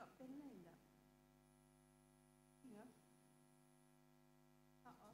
letak pen lain tak? Ya. Okey.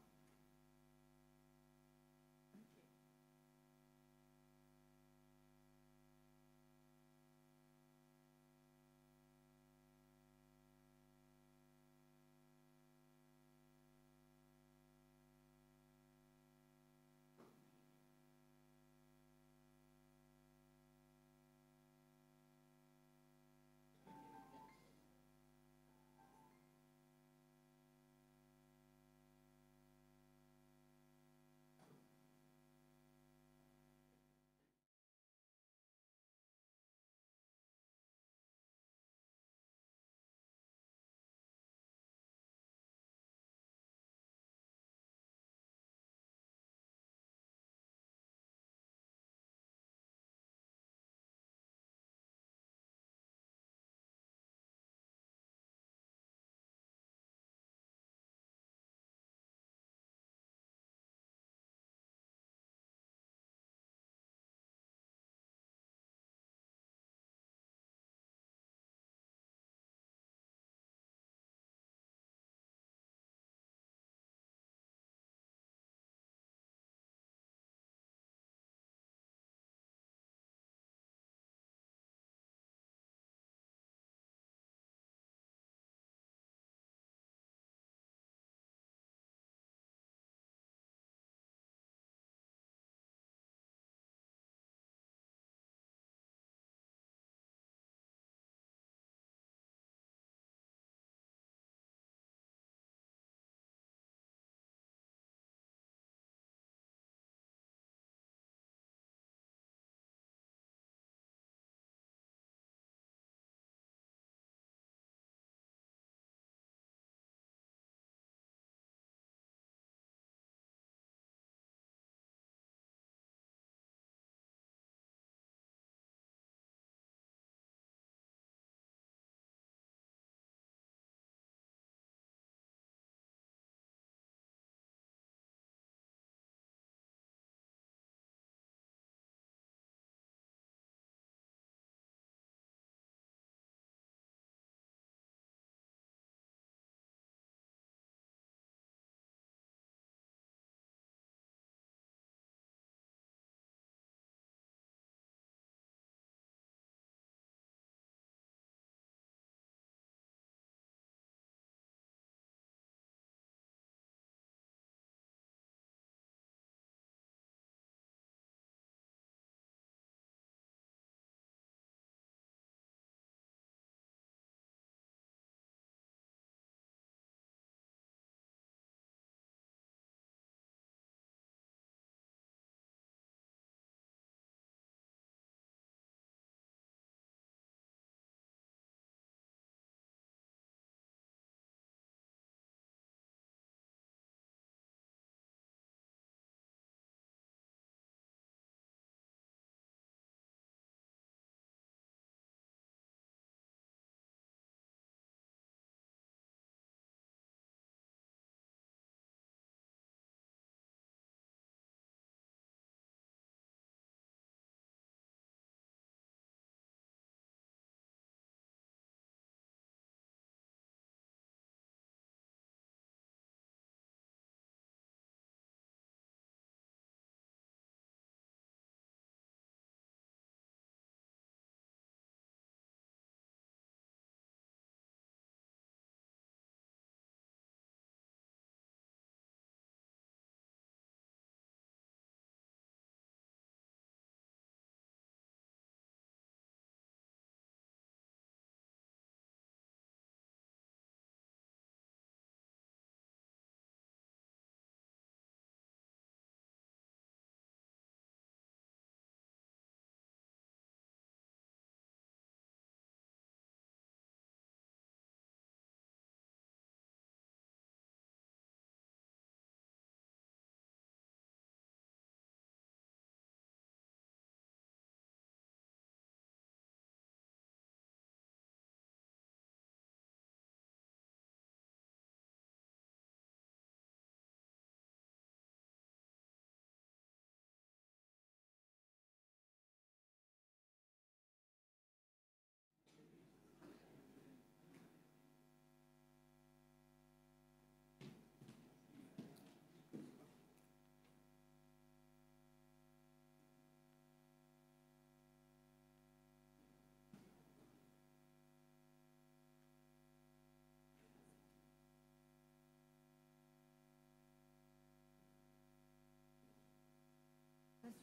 Yeah?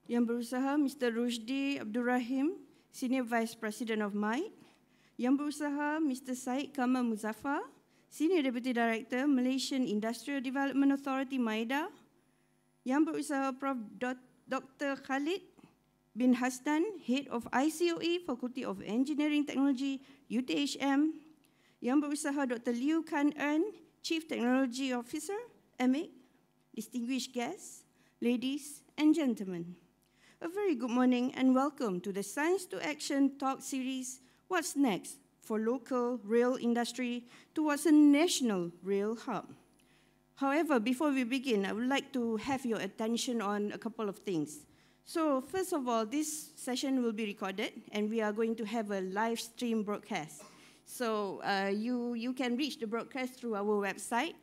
Yang berusaha Mr. Rusdi Abdul Rahim, Senior Vice President of MITE. Yang berusaha Mr. Syed Kamal Muzaffar, Senior Deputy Director, Malaysian Industrial Development Authority, MIDA. Yang berusaha Prof. Dr. Khalid bin Hasnan, Head of ICOE, Faculty of Engineering Technology, UTHM. Yang berusaha Dr. Liu Kan Ern, Chief Technology Officer, MA. Distinguished guests, ladies and gentlemen. A very good morning and welcome to the Science to Action talk series, What's Next for Local Rail Industry Towards a National Rail Hub. However, before we begin, I would like to have your attention on a couple of things. So first of all, this session will be recorded and we are going to have a live stream broadcast. So you can reach the broadcast through our website.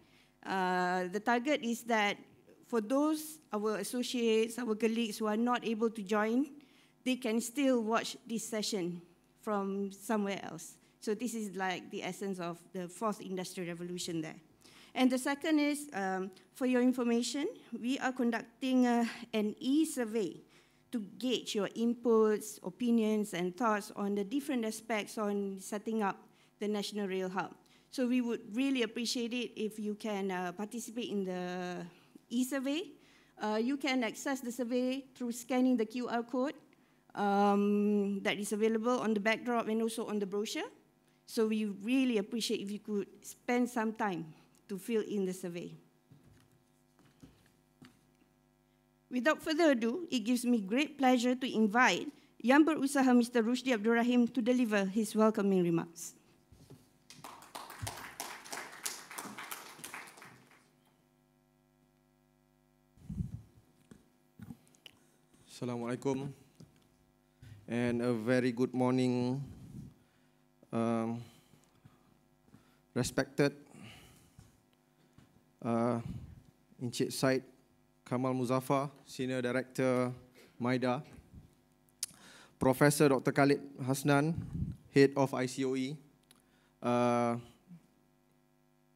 The target is that for those, our associates, our colleagues who are not able to join, they can still watch this session from somewhere else. So this is like the essence of the fourth industrial revolution there. And the second is, for your information, we are conducting an e-survey to gauge your inputs, opinions, and thoughts on the different aspects on setting up the National Rail Hub. So we would really appreciate it if you can participate in the e-survey. You can access the survey through scanning the QR code that is available on the backdrop and also on the brochure. So we really appreciate if you could spend some time to fill in the survey. Without further ado, it gives me great pleasure to invite Yang Berusaha Mr. Rusdi Abdul Rahim to deliver his welcoming remarks. Assalamualaikum and a very good morning, respected Encik Syed Kamal Muzaffar, Senior Director, MIDA, Professor Dr. Khalid Hasnan, Head of ICOE,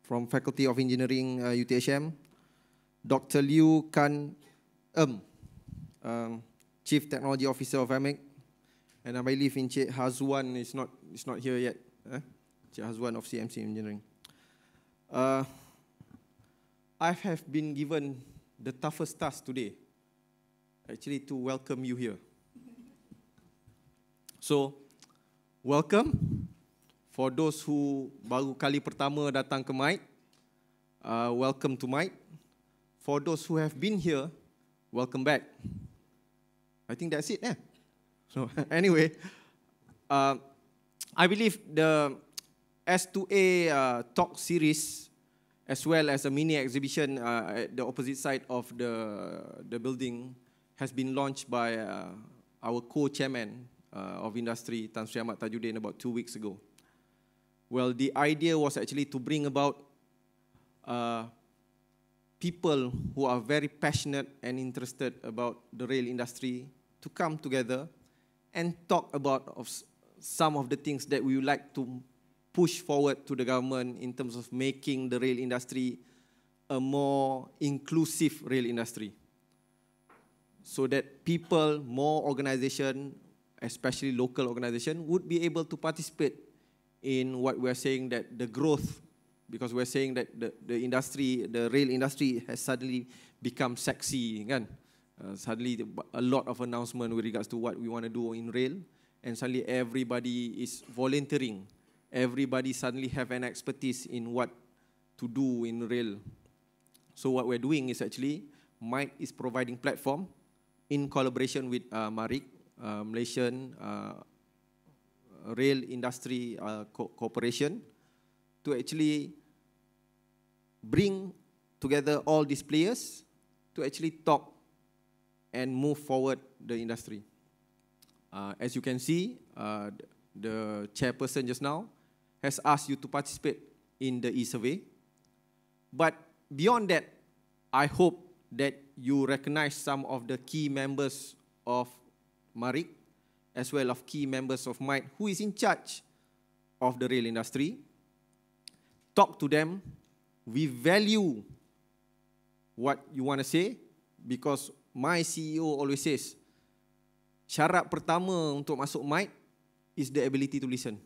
from Faculty of Engineering, UTHM, Dr. Liu Kan Ern, Chief Technology Officer of AMEC, and I believe Encik Hazwan is not here yet. Encik Hazwan of CMC Engineering. I have been given the toughest task today, actually to welcome you here. So, welcome. For those who baru kali pertama datang ke MITE, welcome to MITE. For those who have been here, welcome back. I think that's it. So anyway, I believe the S2A talk series, as well as a mini exhibition at the opposite side of the building, has been launched by our co-chairman of industry, Tan Sri Ahmad Tajuddin, about 2 weeks ago. Well, the idea was actually to bring about people who are very passionate and interested about the rail industry to come together and talk about some of the things that we would like to push forward to the government in terms of making the rail industry a more inclusive rail industry, so that people, more organization, especially local organization, would be able to participate in what we're saying, that the growth, because we're saying that the rail industry has suddenly become sexy, kan? Suddenly a lot of announcement with regards to what we want to do in rail, and suddenly everybody is volunteering. Everybody suddenly have an expertise in what to do in rail. So what we're doing is actually, MITE is providing platform in collaboration with MARIC, Malaysian Rail Industry Corporation, to actually bring together all these players to actually talk and move forward the industry. As you can see, the chairperson just now has asked you to participate in the e-survey. But beyond that, I hope that you recognize some of the key members of MARIC, as well as key members of MITE, who is in charge of the rail industry. Talk to them. We value what you want to say, because my CEO always says, syarat pertama untuk masuk MITE is the ability to listen.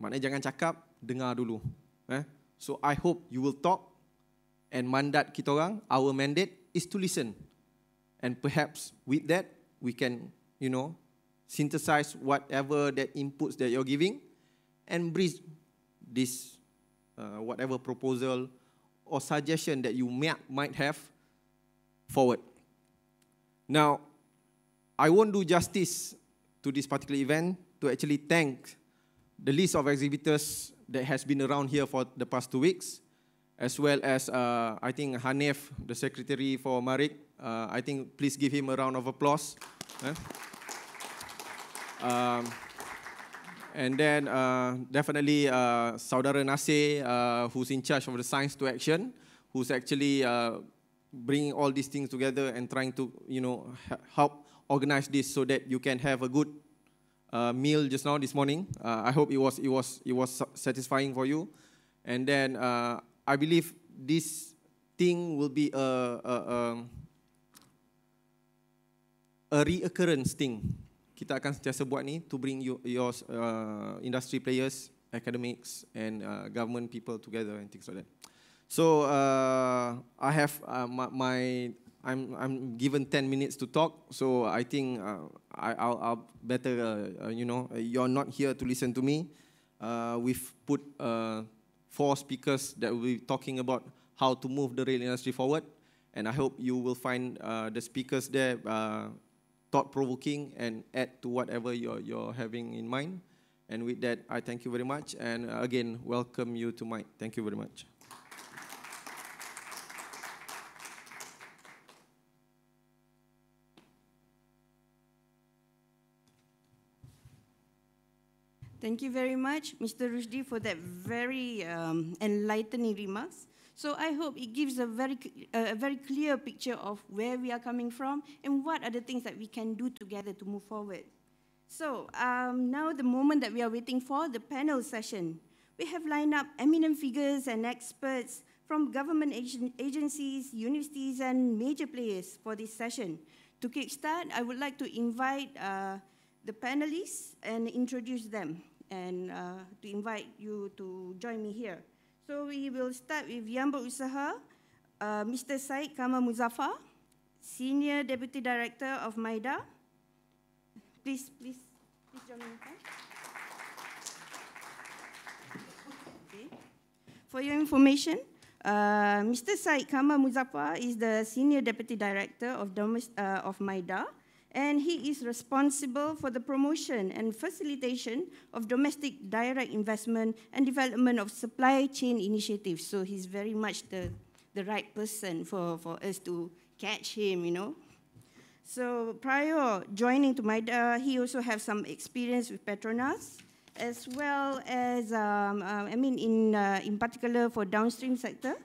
Maknanya jangan cakap, dengar dulu. So I hope you will talk, and mandat kita orang, our mandate is to listen. And perhaps with that, we can, synthesize whatever that inputs that you're giving and bring this whatever proposal or suggestion that you might have forward. Now, I won't do justice to this particular event to actually thank the list of exhibitors that has been around here for the past 2 weeks, as well as, I think, Hanif, the secretary for MARIC. I think, please give him a round of applause. And then, definitely, Saudara Nasir, who's in charge of the Science to Action, who's actually bringing all these things together and trying to, help organize this so that you can have a good meal just now this morning. I hope it was satisfying for you. And then I believe this thing will be a reoccurrence thing. Kita akan sentiasa buat ni to bring your industry players, academics, and government people together and things like that. So I have I'm given 10 minutes to talk. So I think I'll better you're not here to listen to me. We've put 4 speakers that will be talking about how to move the rail industry forward, and I hope you will find the speakers there thought-provoking and add to whatever you're having in mind. And with that, I thank you very much, and again, welcome you to MITE. Thank you very much. Thank you very much, Mr. Rushdie, for that very enlightening remarks. So I hope it gives a very clear picture of where we are coming from and what are the things that we can do together to move forward. So now the moment that we are waiting for, the panel session. We have lined up eminent figures and experts from government agencies, universities, and major players for this session. To kickstart, I would like to invite the panelists and introduce them, and to invite you to join me here. So we will start with Yang Berusaha, Mr. Syed Kamal Muzaffar, Senior Deputy Director of MIDA. Please join me. Okay. For your information, Mr. Syed Kamal Muzaffar is the Senior Deputy Director of MIDA, and he is responsible for the promotion and facilitation of domestic direct investment and development of supply chain initiatives. So he's very much the right person for us to catch him, So prior joining to MIDA, he also has some experience with Petronas, as well as, in particular for downstream sector.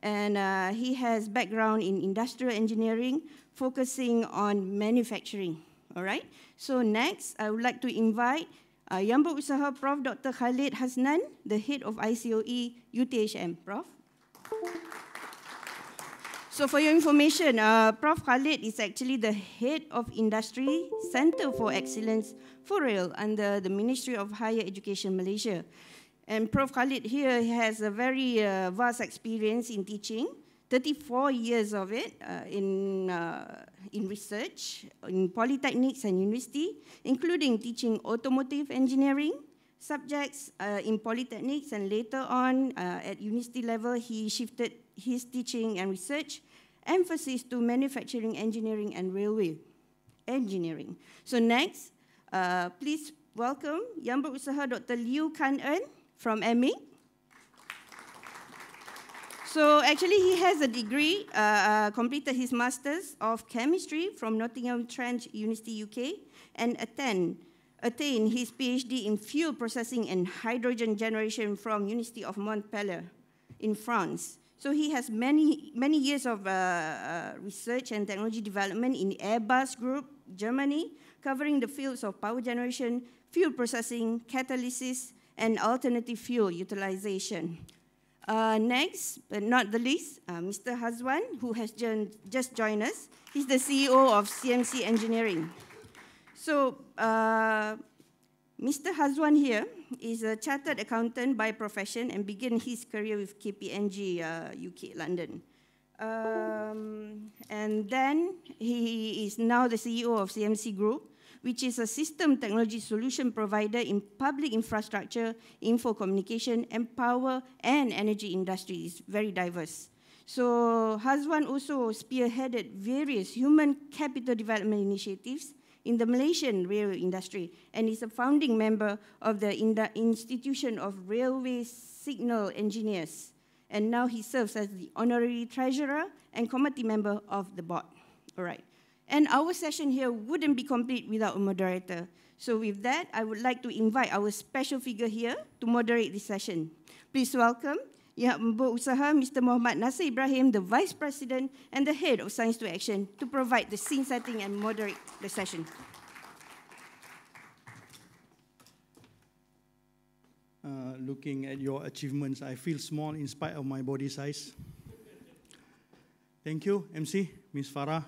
And he has background in industrial engineering, focusing on manufacturing. All right. So next, I would like to invite Yang Berusaha Prof. Dr. Khalid Hasnan, the head of ICOE UTHM. Prof. So for your information, Prof. Khalid is actually the head of Industry Center for Excellence for Rail under the Ministry of Higher Education Malaysia. And Prof. Khalid here has a very vast experience in teaching, 34 years of it in research, in polytechnics and university, including teaching automotive engineering, subjects in polytechnics, and later on at university level, he shifted his teaching and research emphasis to manufacturing, engineering, and railway engineering. So next, please welcome Yang Berusaha Dr. Liu Kan En from MA. So actually, he has a degree, completed his Masters of Chemistry from Nottingham Trent University, UK, and attained his PhD in Fuel Processing and Hydrogen Generation from University of Montpellier in France. So he has many years of research and technology development in Airbus Group, Germany, covering the fields of power generation, fuel processing, catalysis, and alternative fuel utilization. Next, but not the least, Mr. Hazwan, who has just joined us. He's the CEO of CMC Engineering. So, Mr. Hazwan here is a chartered accountant by profession and began his career with KPMG UK, London. And then he is now the CEO of CMC Group, which is a system technology solution provider in public infrastructure, info communication, and power and energy industries, very diverse. So Hazwan also spearheaded various human capital development initiatives in the Malaysian railway industry and is a founding member of the Institution of Railway Signal Engineers. And now he serves as the honorary treasurer and committee member of the board. All right. And our session here wouldn't be complete without a moderator. So with that, I would like to invite our special figure here to moderate this session. Please welcome Yang Berusaha Mr. Muhammad Nasir Ibrahim, the Vice President and the Head of Science to Action, to provide the scene setting and moderate the session. Looking at your achievements, I feel small in spite of my body size. Thank you, MC, Ms. Farah.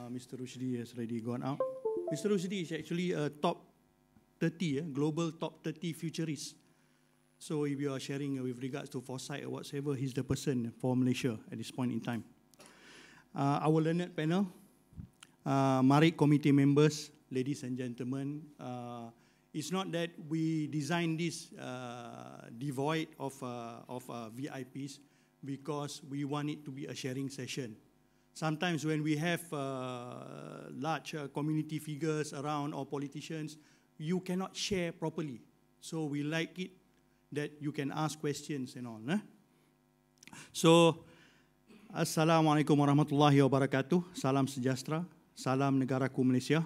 Mr. Rushdi has already gone out. Mr. Rushdi is actually a top 30, global top 30 futurist. So if you are sharing with regards to foresight or whatsoever, he's the person for Malaysia at this point in time. Our learned panel, married committee members, ladies and gentlemen, it's not that we designed this devoid of VIPs because we want it to be a sharing session. Sometimes when we have large community figures around or politicians, you cannot share properly. So we like it that you can ask questions and all. So, Assalamualaikum warahmatullahi wabarakatuh. Salam sejahtera. Salam negaraku Malaysia.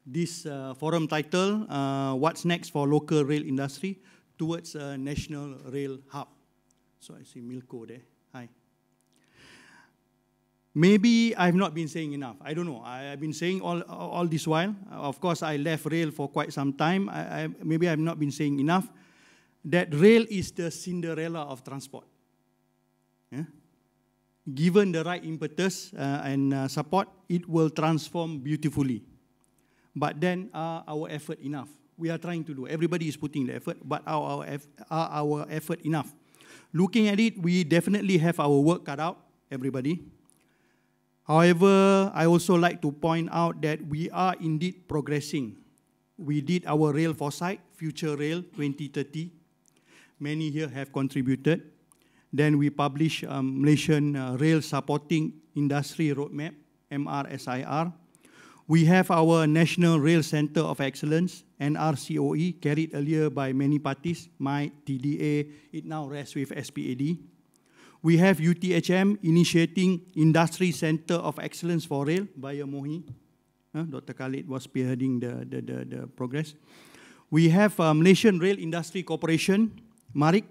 This forum title, What's Next for Local Rail Industry Towards a National Rail Hub. So I see Milko there. Hi. Maybe I've not been saying enough. I don't know. I've been saying all this while. Of course, I left rail for quite some time. Maybe I've not been saying enough. That rail is the Cinderella of transport. Yeah? Given the right impetus and support, it will transform beautifully. But then, are our effort enough? We are trying to do. Everybody is putting the effort, but are our effort enough? Looking at it, we definitely have our work cut out, everybody. However, I also like to point out that we are indeed progressing. We did our rail foresight, Future Rail 2030. Many here have contributed. Then we published Malaysian Rail Supporting Industry Roadmap, MRSIR. We have our National Rail Centre of Excellence, NRCOE, carried earlier by many parties, MITE, TDA, it now rests with SPAD. We have UTHM initiating Industry Centre of Excellence for Rail via MOHI. Dr. Khalid was spearheading the progress. We have Malaysian Rail Industry Corporation, MARIC,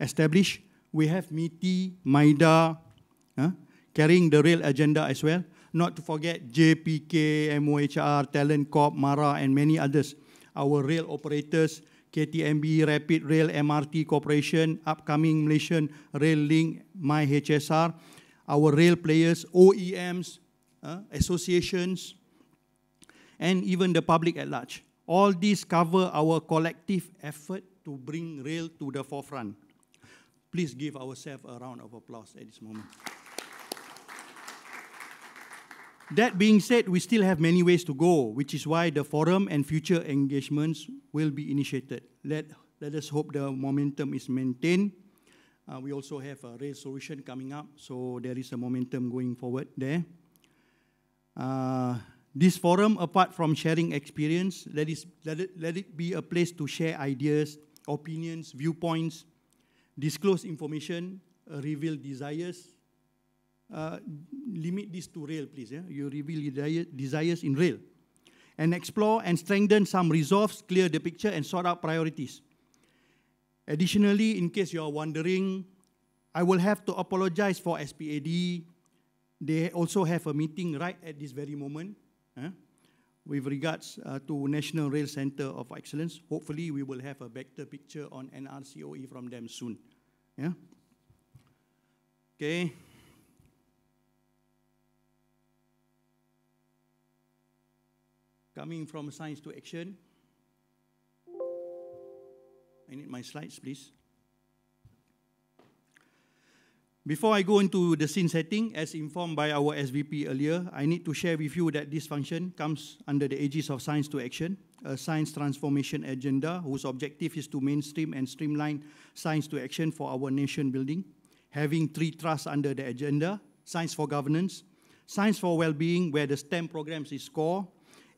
established. We have MITI, MAIDA, carrying the rail agenda as well. Not to forget JPK, MOHR, Talent Corp, MARA, and many others. Our rail operators, KTMB, Rapid Rail, MRT Corporation, upcoming Malaysian Rail Link, MyHSR, our rail players, OEMs, associations, and even the public at large. All these cover our collective effort to bring rail to the forefront. Please give ourselves a round of applause at this moment. That being said, we still have many ways to go, which is why the forum and future engagements will be initiated. Let us hope the momentum is maintained. We also have a rail solution coming up, so there is a momentum going forward there. This forum, apart from sharing experience, let it be a place to share ideas, opinions, viewpoints, disclose information, reveal desires. Limit this to rail, please. Yeah? You reveal desires in rail. And explore and strengthen some resolves, clear the picture, and sort out priorities. Additionally, in case you are wondering, I will have to apologize for SPAD. They also have a meeting right at this very moment with regards to National Rail Center of Excellence. Hopefully, we will have a better picture on NRCOE from them soon. Yeah? Okay. Coming from science to action. I need my slides, please. Before I go into the scene setting, as informed by our SVP earlier, I need to share with you that this function comes under the aegis of Science to Action, a science transformation agenda whose objective is to mainstream and streamline science to action for our nation building, having 3 thrusts under the agenda: science for governance, science for well-being, where the STEM programs is core,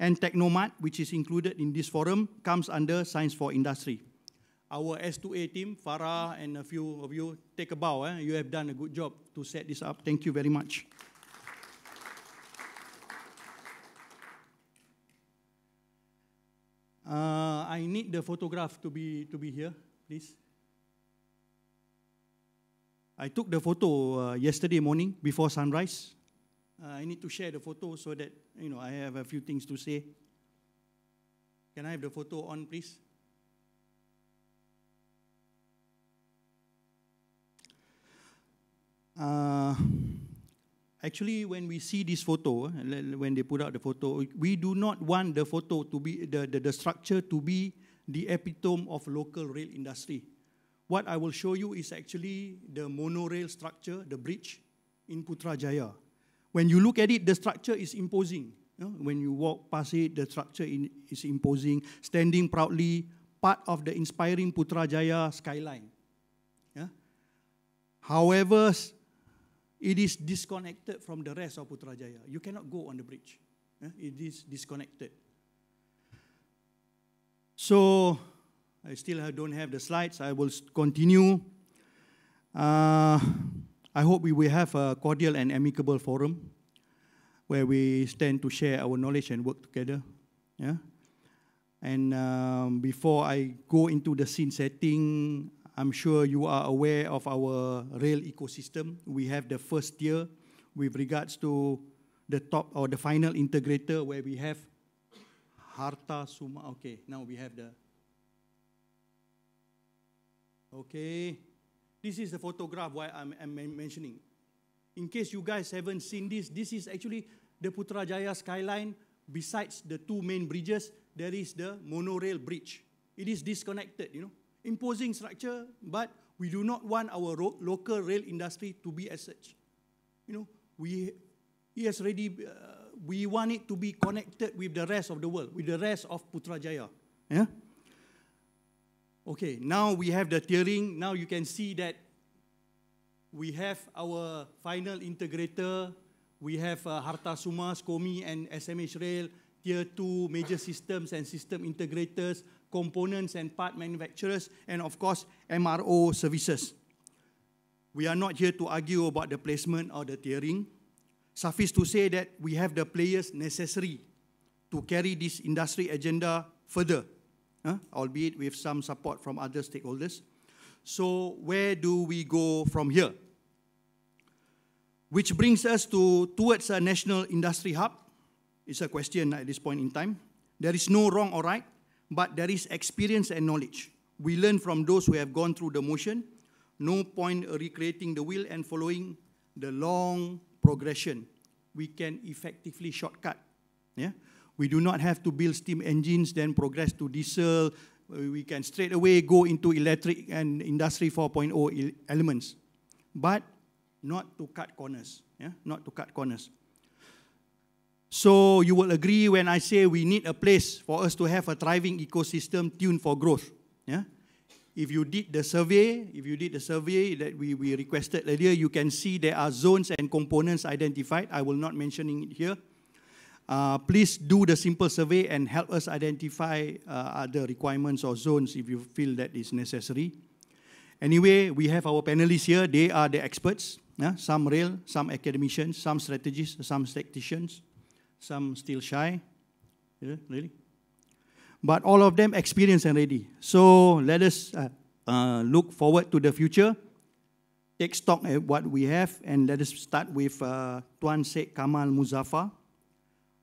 and Technomat, which is included in this forum, comes under science for industry. Our S2A team, Farah and a few of you, take a bow. You have done a good job to set this up. Thank you very much. I need the photograph to be here, please. I took the photo yesterday morning before sunrise. I need to share the photo so that I have a few things to say. Can I have the photo on, please? Actually, when we see this photo, when they put out the photo, we do not want the photo to be, the structure to be the epitome of local rail industry. What I will show you is actually the monorail structure, the bridge in Putrajaya. When you look at it, the structure is imposing. When you walk past it, the structure is imposing, standing proudly, part of the inspiring Putrajaya skyline. Yeah? However, it is disconnected from the rest of Putrajaya. You cannot go on the bridge. It is disconnected. So, I still don't have the slides. I will continue. I hope we will have a cordial and amicable forum where we stand to share our knowledge and work together. Yeah? And before I go into the scene setting, I'm sure you are aware of our rail ecosystem. We have the first tier with regards to the top or the final integrator where we have Harta Suma. Okay, now we have the... Okay, this is the photograph why I'm mentioning. In case you guys haven't seen this is actually the Putrajaya skyline. Besides the 2 main bridges, there is the monorail bridge. It is disconnected, imposing structure, but we do not want our local rail industry to be as such. We want it to be connected with the rest of the world, with the rest of Putrajaya. Yeah? Okay, now we have the tiering. Now you can see that we have our final integrator. We have Harta Suma, SCOMI, and SMH Rail, Tier 2 major systems and system integrators, components and part manufacturers, and of course, MRO services. We are not here to argue about the placement or the tiering. Suffice to say that we have the players necessary to carry this industry agenda further, albeit with some support from other stakeholders. So where do we go from here? Which brings us towards a national industry hub. It's a question at this point in time. There is no wrong or right, but there is experience and knowledge. We learn from those who have gone through the motion. No point recreating the wheel and following the long progression. We can effectively shortcut. Yeah? We do not have to build steam engines, then progress to diesel. We can straight away go into electric and Industry 4.0 elements. But not to cut corners. Yeah? Not to cut corners. So you will agree when I say we need a place for us to have a thriving ecosystem tuned for growth. Yeah? If you did the survey that we requested earlier, you can see there are zones and components identified. I will not mention it here. Please do the simple survey and help us identify other requirements or zones if you feel that is necessary. Anyway, we have our panelists here. They are the experts. Yeah? Some real, some academicians, some strategists, some tacticians, some still shy. Yeah, really? But all of them experienced and ready. So let us look forward to the future, take stock of what we have, and let us start with Tuan Sheikh Kamal Muzaffar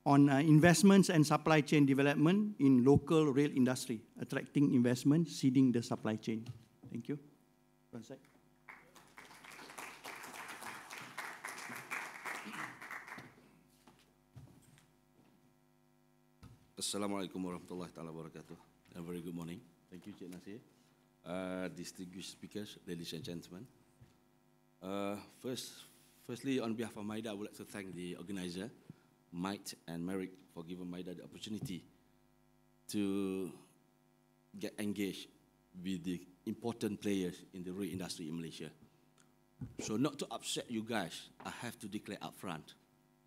on investments and supply chain development in local rail industry, attracting investment, seeding the supply chain. Thank you. Tuan Sheikh. Assalamualaikum warahmatullahi wabarakatuh. A very good morning. Thank you, Cik Nasir. Distinguished speakers, ladies and gentlemen. Firstly, on behalf of MIDA, I would like to thank the organizer, Might and Merrick, for giving MIDA the opportunity to get engaged with the important players in the rail industry in Malaysia. So not to upset you guys, I have to declare upfront,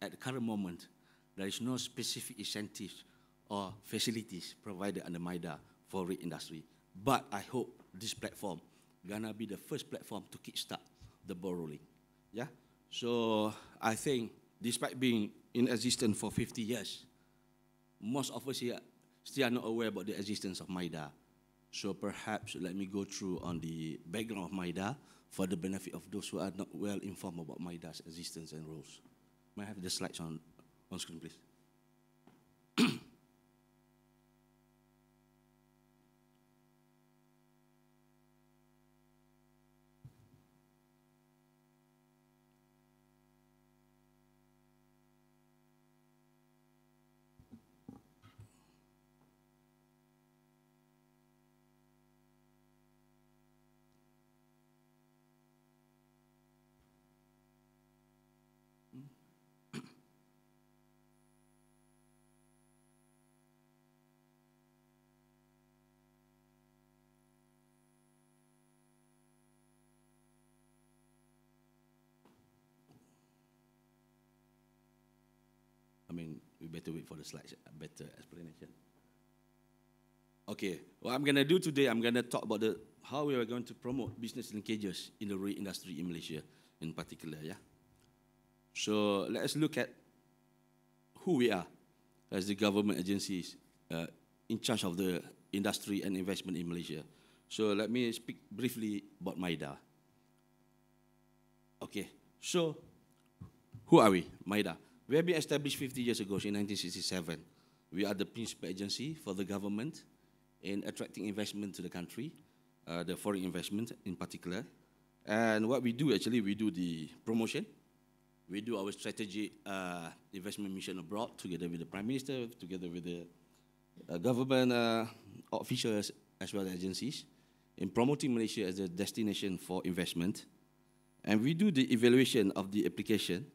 at the current moment, there is no specific incentives or facilities provided under MIDA for rail industry. But I hope this platform gonna be the first platform to kickstart the ball rolling. Yeah. So I think, despite being in existence for 50 years, most of us here still are not aware about the existence of MIDA. So perhaps let me go through on the background of MIDA for the benefit of those who are not well informed about MIDA's existence and roles. May I have the slides on screen, please? I mean, we better wait for the slides, a better explanation. Okay, what I'm going to do today, I'm going to talk about how we are going to promote business linkages in the rail industry in Malaysia in particular, yeah? So let us look at who we are as the government agencies in charge of the industry and investment in Malaysia. So let me speak briefly about MIDA. Okay, so who are we, MIDA? We have been established 50 years ago in 1967. We are the principal agency for the government in attracting investment to the country, the foreign investment in particular. And what we do, actually, we do the promotion. We do our strategic investment mission abroad together with the Prime Minister, together with the government officials as well as agencies, in promoting Malaysia as a destination for investment. And we do the evaluation of the application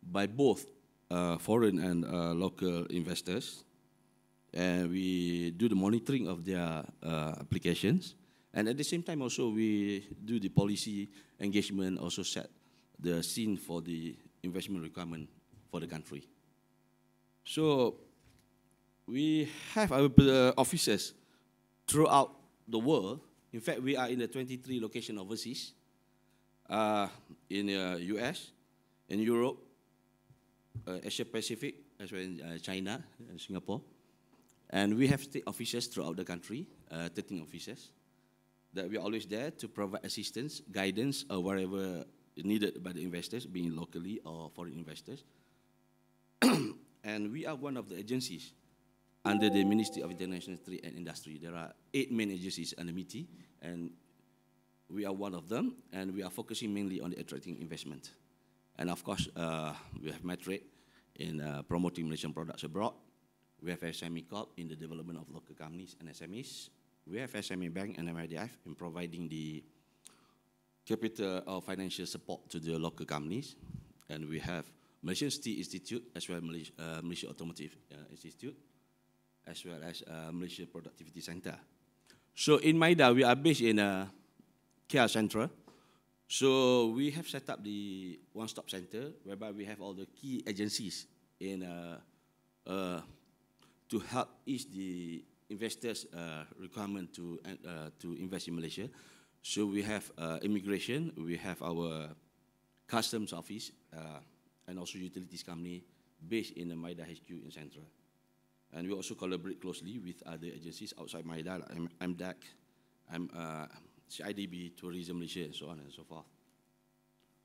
by both foreign and local investors. And we do the monitoring of their applications. And at the same time also we do the policy engagement, also set the scene for the investment requirement for the country. So we have our offices throughout the world. In fact, we are in the 23 locations overseas, in the US, in Europe, Asia Pacific, as well as China and Singapore. And we have state offices throughout the country, 13 offices, that we are always there to provide assistance, guidance, or whatever needed by the investors, being locally or foreign investors. And we are one of the agencies under the Ministry of International Trade and Industry. There are 8 main agencies under MITI, and we are one of them, and we are focusing mainly on the attracting investment. And of course, we have Metric in promoting Malaysian products abroad. We have SME Corp in the development of local companies and SMEs. We have SME Bank and MIDF in providing the capital or financial support to the local companies. And we have Malaysian Steel Institute, as well as Malaysia Automotive Institute, as well as Malaysia Productivity Center. So in MIDA, we are based in KL Central. So we have set up the one-stop center, whereby we have all the key agencies in to help ease the investors' requirement to invest in Malaysia. So we have immigration, we have our customs office, and also utilities company based in the MIDA HQ in Central. And we also collaborate closely with other agencies outside MIDA, like MDAC, CIDB, Tourism Malaysia, and so on and so forth.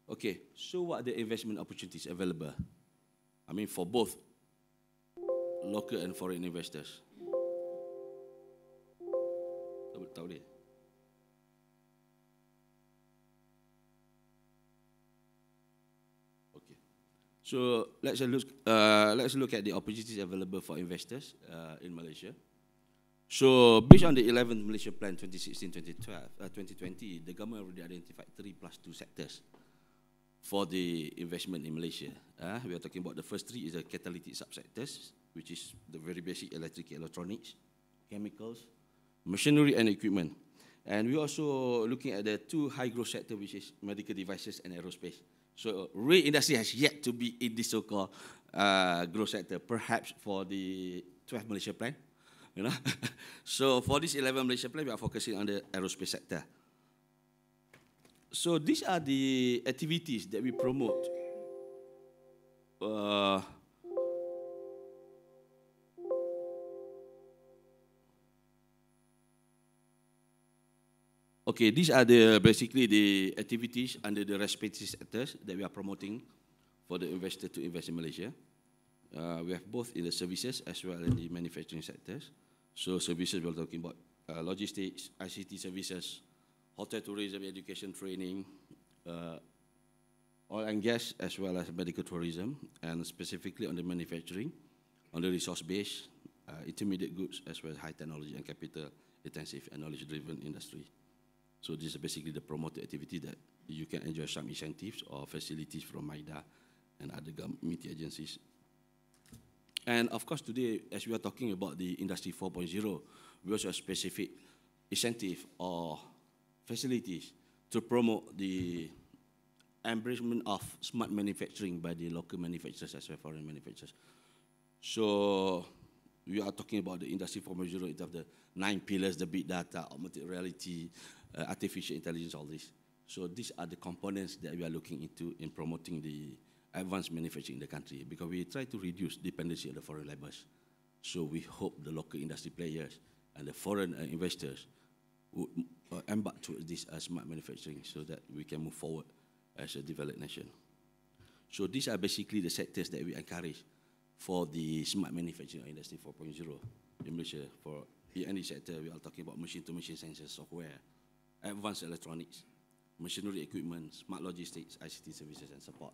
Okay, so what are the investment opportunities available? I mean, for both local and foreign investors. Tahu dia? Okay. So let's look at the opportunities available for investors in Malaysia. So based on the 11th Malaysia Plan 2016-2020, the government already identified 3+2 sectors for the investment in Malaysia. We are talking about the first three is the catalytic subsectors, which is the very basic electric, electronics, chemicals, machinery and equipment. And we're also looking at the two high growth sectors, which is medical devices and aerospace. So rail industry has yet to be in this so-called growth sector, perhaps for the 12th Malaysia Plan. You know? So for this 11th Malaysia Plan, we are focusing on the aerospace sector. So these are the activities that we promote. Okay, these are basically the activities under the respective sectors that we are promoting for the investor to invest in Malaysia. We have both in the services as well as the manufacturing sectors. So services, we're talking about logistics, ICT services, hotel tourism, education training, oil and gas, as well as medical tourism, and specifically on the manufacturing, on the resource base, intermediate goods, as well as high technology and capital intensive and knowledge-driven industry. So this is basically the promoted activity that you can enjoy some incentives or facilities from MIDA and other government agencies. And of course, today, as we are talking about the Industry 4.0, we also have specific incentive or facilities to promote the embracement of smart manufacturing by the local manufacturers as well as foreign manufacturers. So we are talking about the Industry 4.0 in terms of the 9 pillars, the big data, augmented reality, artificial intelligence, all this. So these are the components that we are looking into in promoting the advanced manufacturing in the country, because we try to reduce dependency on the foreign labors. So we hope the local industry players and the foreign investors would embark towards this smart manufacturing so that we can move forward as a developed nation. So these are basically the sectors that we encourage for the smart manufacturing Industry 4.0 in Malaysia. For any sector, we are talking about machine-to-machine sensors, software, advanced electronics, machinery equipment, smart logistics, ICT services and support.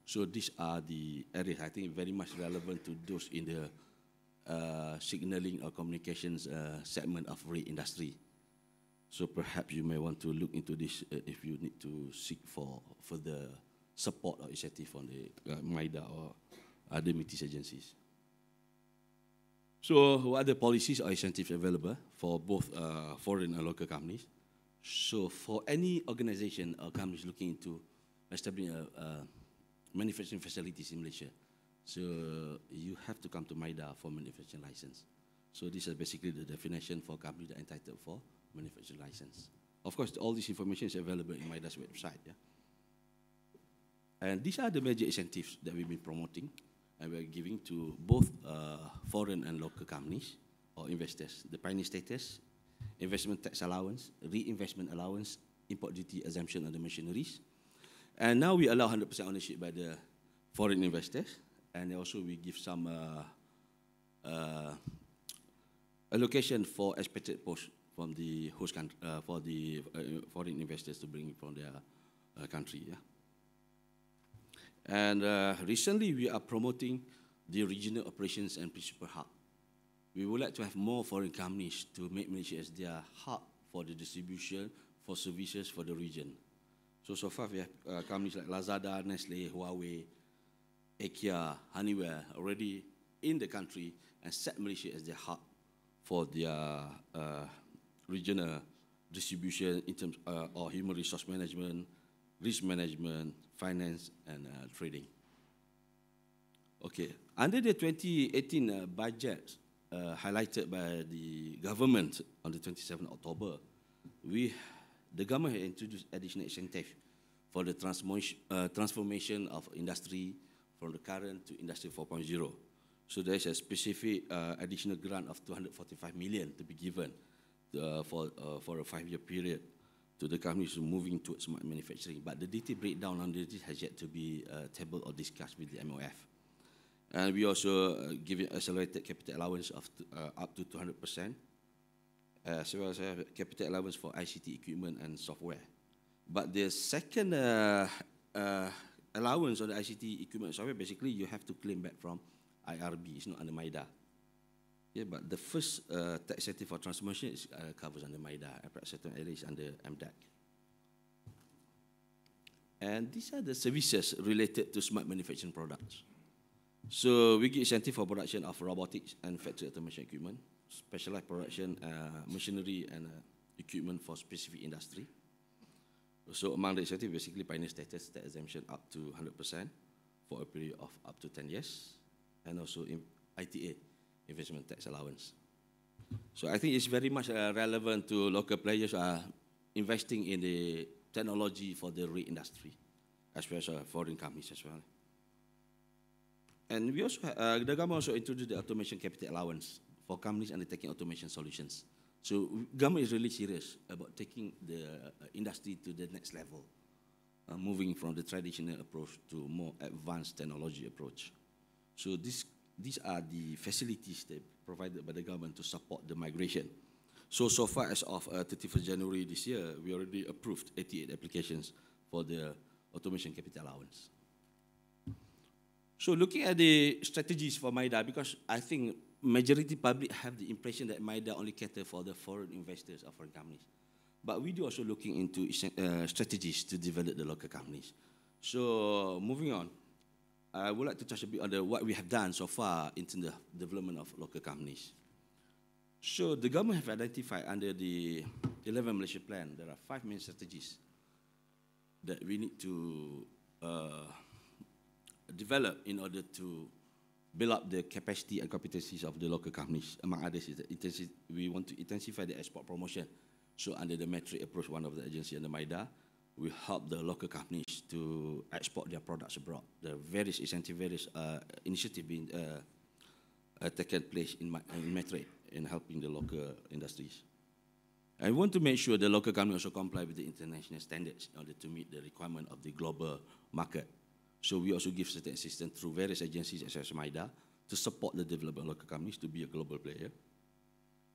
So these are the areas I think very much relevant to those in the signaling or communications segment of rail industry. So perhaps you may want to look into this if you need to seek for further support or initiative from the MIDA or other MITIS agencies. So what are the policies or incentives available for both foreign and local companies? So for any organization or companies looking into establishing manufacturing facilities in Malaysia, so you have to come to MIDA for manufacturing license. So this is basically the definition for companies that are entitled for manufacturing license. Of course, all this information is available in MIDA's website. Yeah? And these are the major incentives that we've been promoting and we're giving to both foreign and local companies or investors. The pioneer status, investment tax allowance, reinvestment allowance, import duty exemption on the machineries. And now we allow 100% ownership by the foreign investors, and also we give some allocation for expected posts from the host country, for the foreign investors to bring from their country. Yeah? And recently we are promoting the regional operations and principal hub. We would like to have more foreign companies to make Malaysia as their hub for the distribution, for services for the region. So far we have companies like Lazada, Nestle, Huawei, IKEA, Honeywell already in the country and set Malaysia as their hub for their regional distribution in terms of human resource management, risk management, finance, and trading. Okay, under the 2018 budget highlighted by the government on the 27th October, the government has introduced additional incentive for the transformation of industry from the current to Industry 4.0. So there's a specific additional grant of 245 million to be given for a 5-year period to the companies moving towards smart manufacturing. But the detailed breakdown on this has yet to be tabled or discussed with the MOF. And we also give accelerated capital allowance of up to 200%, as well as capital allowance for ICT equipment and software. But the second allowance on the ICT equipment and software, basically you have to claim back from IRB. It's not under MIDA. Yeah, but the first tax incentive for transformation is covers under MIDA, and certain areas under MDAC. And these are the services related to smart manufacturing products. So we give incentive for production of robotics and factory automation equipment, specialized production, machinery and equipment for specific industry. So among the incentive, basically pioneer status, tax exemption up to 100% for a period of up to 10 years, and also ITA, investment tax allowance. So I think it's very much relevant to local players who are investing in the technology for the rail industry, as well as foreign companies as well. And we also, the government also introduced the automation capital allowance for companies undertaking automation solutions. So government is really serious about taking the industry to the next level, moving from the traditional approach to more advanced technology approach. So these are the facilities that provided by the government to support the migration. So far as of 31st January this year, we already approved 88 applications for the automation capital allowance. So looking at the strategies for MIDA, because I think majority public have the impression that MIDA only cater for the foreign investors or foreign companies. But we do also looking into strategies to develop the local companies. So moving on, I would like to touch a bit on what we have done so far in the development of local companies. So the government have identified under the 11 Malaysia plan, there are 5 main strategies that we need to develop in order to build up the capacity and competencies of the local companies. Among others, is that we want to intensify the export promotion. So under the metric approach, one of the agencies under MIDA, we help the local companies to export their products abroad. There are various incentives, various initiatives being taken place in metric in helping the local industries. I want to make sure the local company also comply with the international standards in order to meet the requirement of the global market. So we also give certain assistance through various agencies such as MIDA to support the development of local companies to be a global player.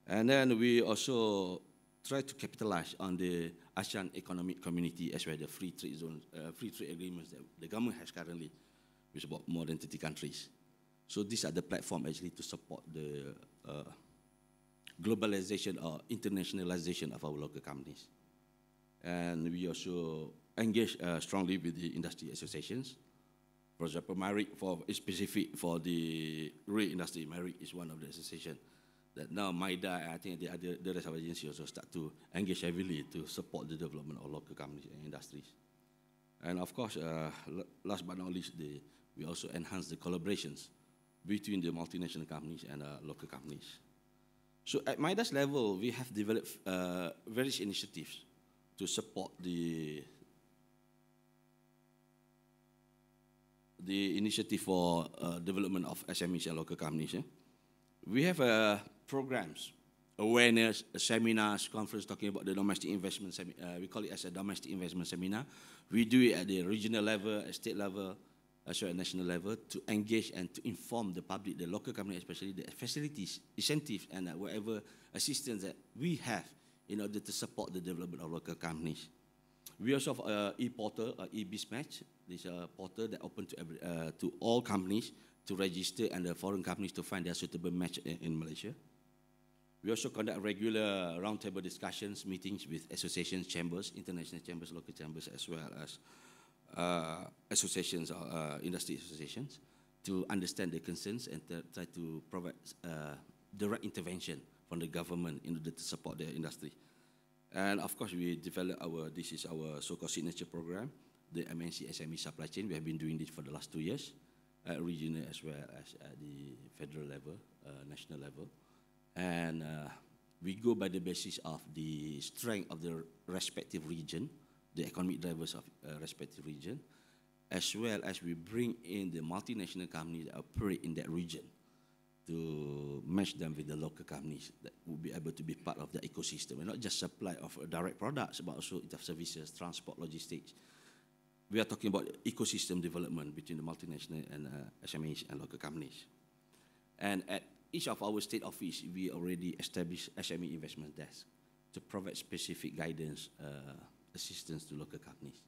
And then we also try to capitalize on the ASEAN Economic Community as well as the free trade zones, free trade agreements that the government has currently with about more than 30 countries. So these are the platform actually to support the globalization or internationalization of our local companies. And we also engage strongly with the industry associations. For example, MARIC, specific for the rail industry, MARIC is one of the associations that now MIDA, I think the rest of the agency also start to engage heavily to support the development of local companies and industries. And of course, last but not least, we also enhance the collaborations between the multinational companies and local companies. So at MIDA's level, we have developed various initiatives to support the initiative for development of SMEs and local companies. We have programs, awareness, seminars, conference talking about the domestic investment. We call it as a domestic investment seminar. We do it at the regional level, at state level, as well as national level, to engage and to inform the public, the local company, especially the facilities, incentives, and whatever assistance that we have in order to support the development of local companies. We also have an e-portal, e-BizMatch. This is a portal that open to all companies to register and the foreign companies to find their suitable match in Malaysia. We also conduct regular roundtable discussions, meetings with associations, chambers, international chambers, local chambers, as well as associations, industry associations. to understand their concerns and try to provide direct intervention from the government in order to support the industry. And of course, we developed this is our so-called signature program, the MNC SME supply chain. We have been doing this for the last 2 years, at regional as well as at the federal level, national level. And we go by the basis of the strength of the respective region, the economic drivers of respective region, as well as we bring in the multinational companies that operate in that region to match them with the local companies that will be able to be part of the ecosystem, and not just supply of direct products, but also services, transport, logistics. We are talking about ecosystem development between the multinational and SMEs and local companies. And at each of our state office, we already established SME investment desk to provide specific guidance, assistance to local companies.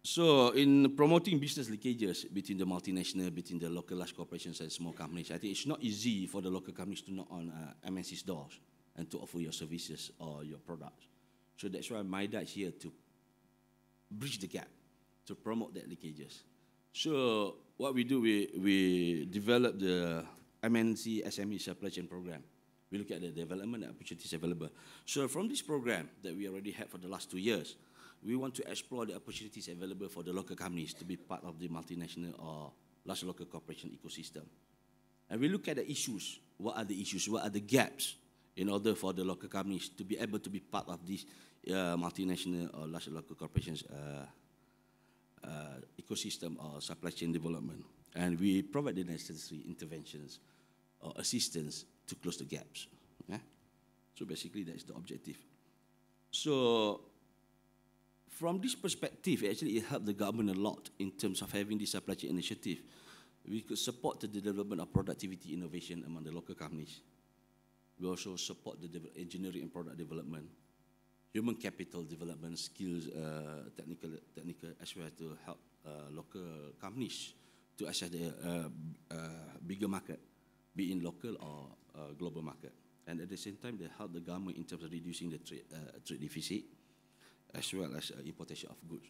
So in promoting business linkages between the multinational, between the local large corporations and small companies, I think it's not easy for the local companies to knock on MNC's doors and to offer your services or your products. So that's why MIDA is here to bridge the gap, to promote that linkages. So what we do, we develop the MNC SME supply chain program. We look at the development and opportunities available. So from this program that we already had for the last 2 years, we want to explore the opportunities available for the local companies to be part of the multinational or large local corporation ecosystem. And we look at the issues. What are the issues? What are the gaps in order for the local companies to be able to be part of this multinational or large local corporations ecosystem or supply chain development? And we provide the necessary interventions or assistance to close the gaps. Yeah? So basically, that's the objective. So from this perspective, actually, it helped the government a lot in terms of having this supply chain initiative. We could support the development of productivity innovation among the local companies. We also support the engineering and product development, human capital development, skills, technical, as well to help local companies to access the bigger market, be in local or global market. And at the same time, they help the government in terms of reducing the trade deficit, as well as importation of goods.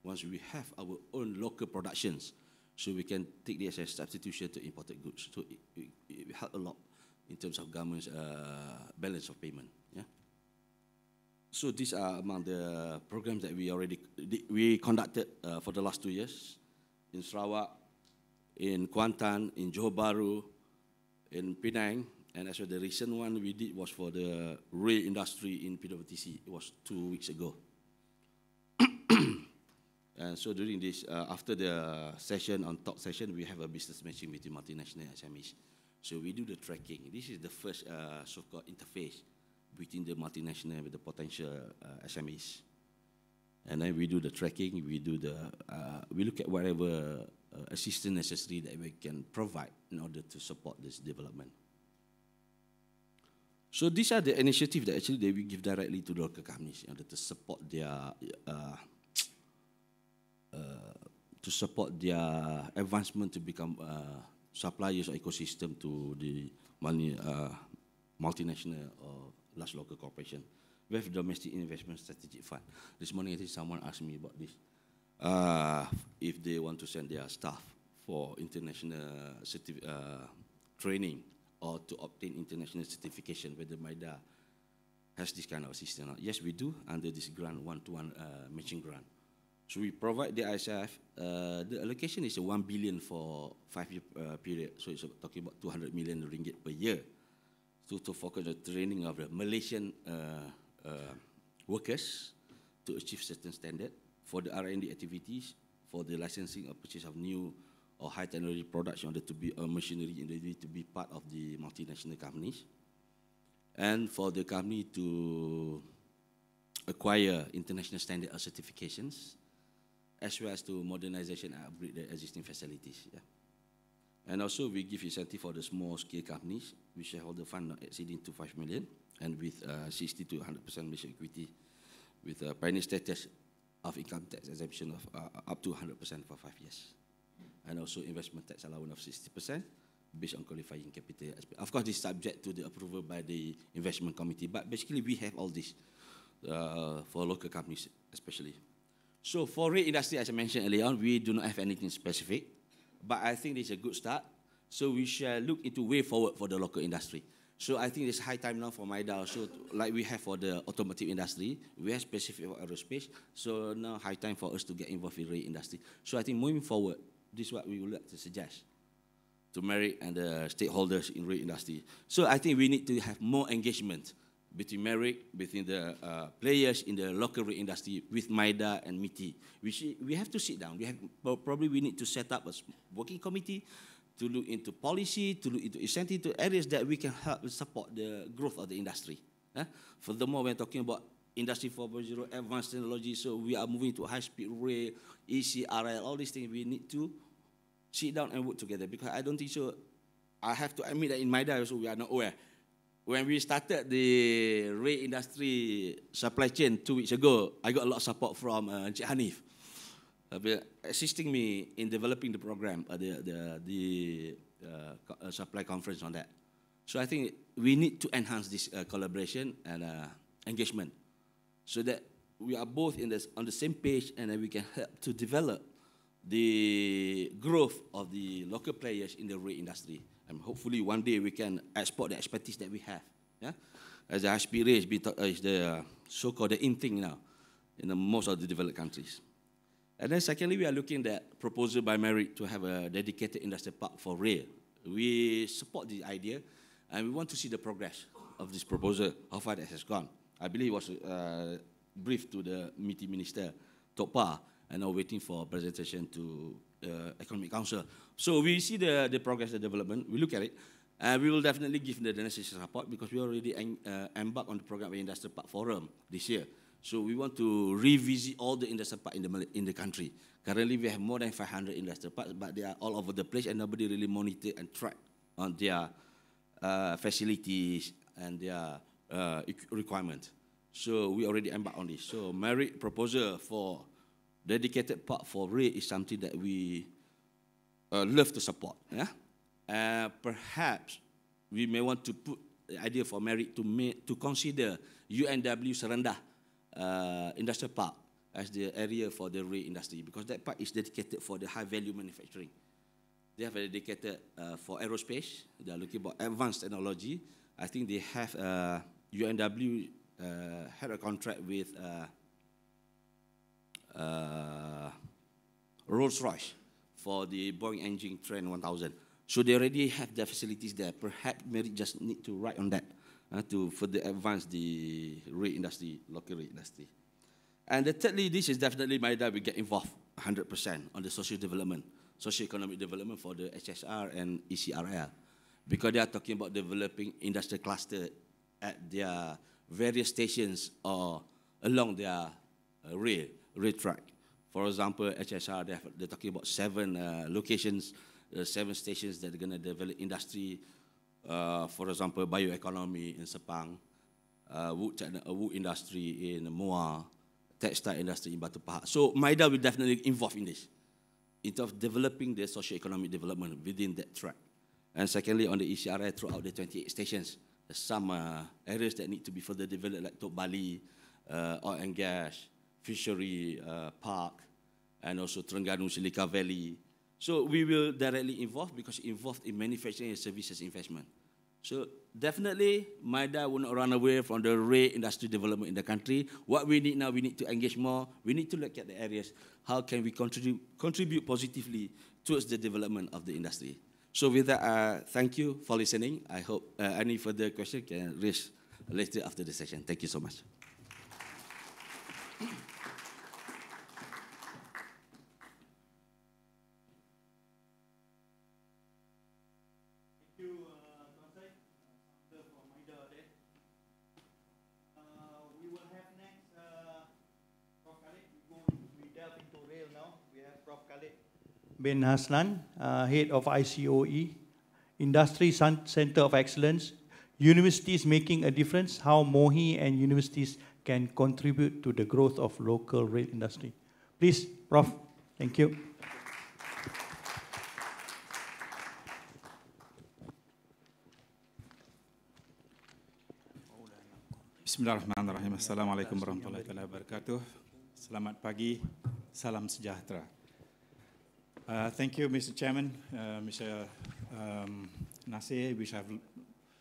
Once we have our own local productions, so we can take this as substitution to imported goods. So it help a lot in terms of government's balance of payment. Yeah. So these are among the programs that we conducted for the last 2 years in Sarawak, in Kuantan, in Johor Bahru, in Penang, and as well the recent one we did was for the rail industry in PWTC. It was 2 weeks ago. And so during this, after the session, on top session, we have a business matching between multinational and SMEs. So we do the tracking. This is the first so-called interface between the multinational with the potential SMEs. And then we do the tracking, we look at whatever assistance necessary that we can provide in order to support this development. So these are the initiatives that actually they will give directly to the local companies in order to support their advancement to become suppliers or ecosystem to the multinational or large local corporation. We have domestic investment strategic fund. This morning, I think someone asked me about this. If they want to send their staff for international training or to obtain international certification, whether MIDA has this kind of system. Yes, we do under this grant, one-to-one matching grant. So we provide the ISF. The allocation is 1 billion for 5-year period. So it's talking about 200 million ringgit per year. So to focus on the training of the Malaysian workers to achieve certain standard, for the R&D activities, for the licensing or purchase of new or high technology products in order to be machinery in order to be part of the multinational companies, and for the company to acquire international standard or certifications, as well as to modernization and upgrade the existing facilities. Yeah. And also we give incentive for the small scale companies, with shareholder fund not exceeding to 5 million, and with 60 to 100% Malaysian equity, with a pioneer status of income tax exemption of up to 100% for 5 years. And also investment tax allowance of 60% based on qualifying capital. Of course, this is subject to the approval by the investment committee, but basically we have all this for local companies especially. So for rail industry, as I mentioned earlier on, we do not have anything specific, but I think this is a good start. So we shall look into way forward for the local industry. So I think it's high time now for MIDA also, like we have for the automotive industry, we have specific for aerospace. So now high time for us to get involved in rail industry. So I think moving forward, this is what we would like to suggest to Merit and the stakeholders in rail industry. So I think we need to have more engagement between Merit, between the players in the local rail industry with MIDA and MITI. We have to sit down. Probably we need to set up a working committee to look into policy, to look into incentive, to areas that we can help support the growth of the industry. Furthermore, when talking about Industry 4.0, advanced technology, so we are moving to high-speed rail, ECRL, all these things we need to sit down and work together, because I don't think so. I have to admit that in MIDA also we are not aware. When we started the rail industry supply chain 2 weeks ago, I got a lot of support from Encik Hanif, assisting me in developing the program, the supply conference on that. So I think we need to enhance this collaboration and engagement, so that we are both on the same page, and then we can help to develop the growth of the local players in the rail industry. And hopefully one day we can export the expertise that we have. Yeah? As the high-speed rail is the so-called the in thing now in most of the developed countries. And then secondly, we are looking at proposal by Merit to have a dedicated industrial park for rail. We support the idea, and we want to see the progress of this proposal, how far that has gone. I believe it was briefed to the MITI Minister, Tokpa, and now waiting for presentation to Economic Council. So we see the progress, the development, we look at it, and we will definitely give the necessary support, because we already embarked on the program of Industrial Park Forum this year. So we want to revisit all the industrial parks in the country. Currently we have more than 500 industrial parks, but they are all over the place, and nobody really monitor and track on their facilities and their requirements. So we already embarked on this. So Merit proposal for dedicated park for rail is something that we love to support. Yeah? Perhaps we may want to put the idea for Merit to consider UNW Serendah Industrial Park as the area for the rail industry, because that part is dedicated for the high-value manufacturing. They have a dedicated for aerospace. They are looking about advanced technology. I think they have UNW had a contract with Rolls-Royce for the Boeing engine Trent 1000. So they already have the facilities there. Perhaps Merit just need to write on that to further advance the rail industry, local rail industry. And thirdly, this is definitely MIDA will get involved 100% on the social development, socio-economic development for the HSR and ECRL, because they are talking about developing industrial cluster at their various stations or along their rail track. For example, HSR, they're talking about 7 locations, 7 stations that are going to develop industry. For example, bioeconomy in Sepang, wood industry in Muar, textile industry in Batu Pahat. So MIDA will definitely involve in this, in terms of developing the socio-economic development within that track. And secondly, on the ECRI, throughout the 28 stations, there's some areas that need to be further developed, like Tok Bali, oil and gas, fishery park, and also Terengganu Silica Valley. So we will directly involve, because involved in manufacturing and services investment. So definitely, MIDA will not run away from the rail industry development in the country. What we need now, we need to engage more. We need to look at the areas, how can we contribute positively towards the development of the industry. So with that, thank you for listening. I hope any further questions can raise later after the session. Thank you so much. Ben Haslan, Head of ICOE, Industry Center of Excellence, Universities Making a Difference, how MOHI and universities can contribute to the growth of local rail industry. Please, Prof. Thank you. Bismillahirrahmanirrahim. Assalamualaikum warahmatullahi wabarakatuh. Selamat pagi Salam sejahtera. Thank you, Mr. Chairman, Mr. Nasir, which I've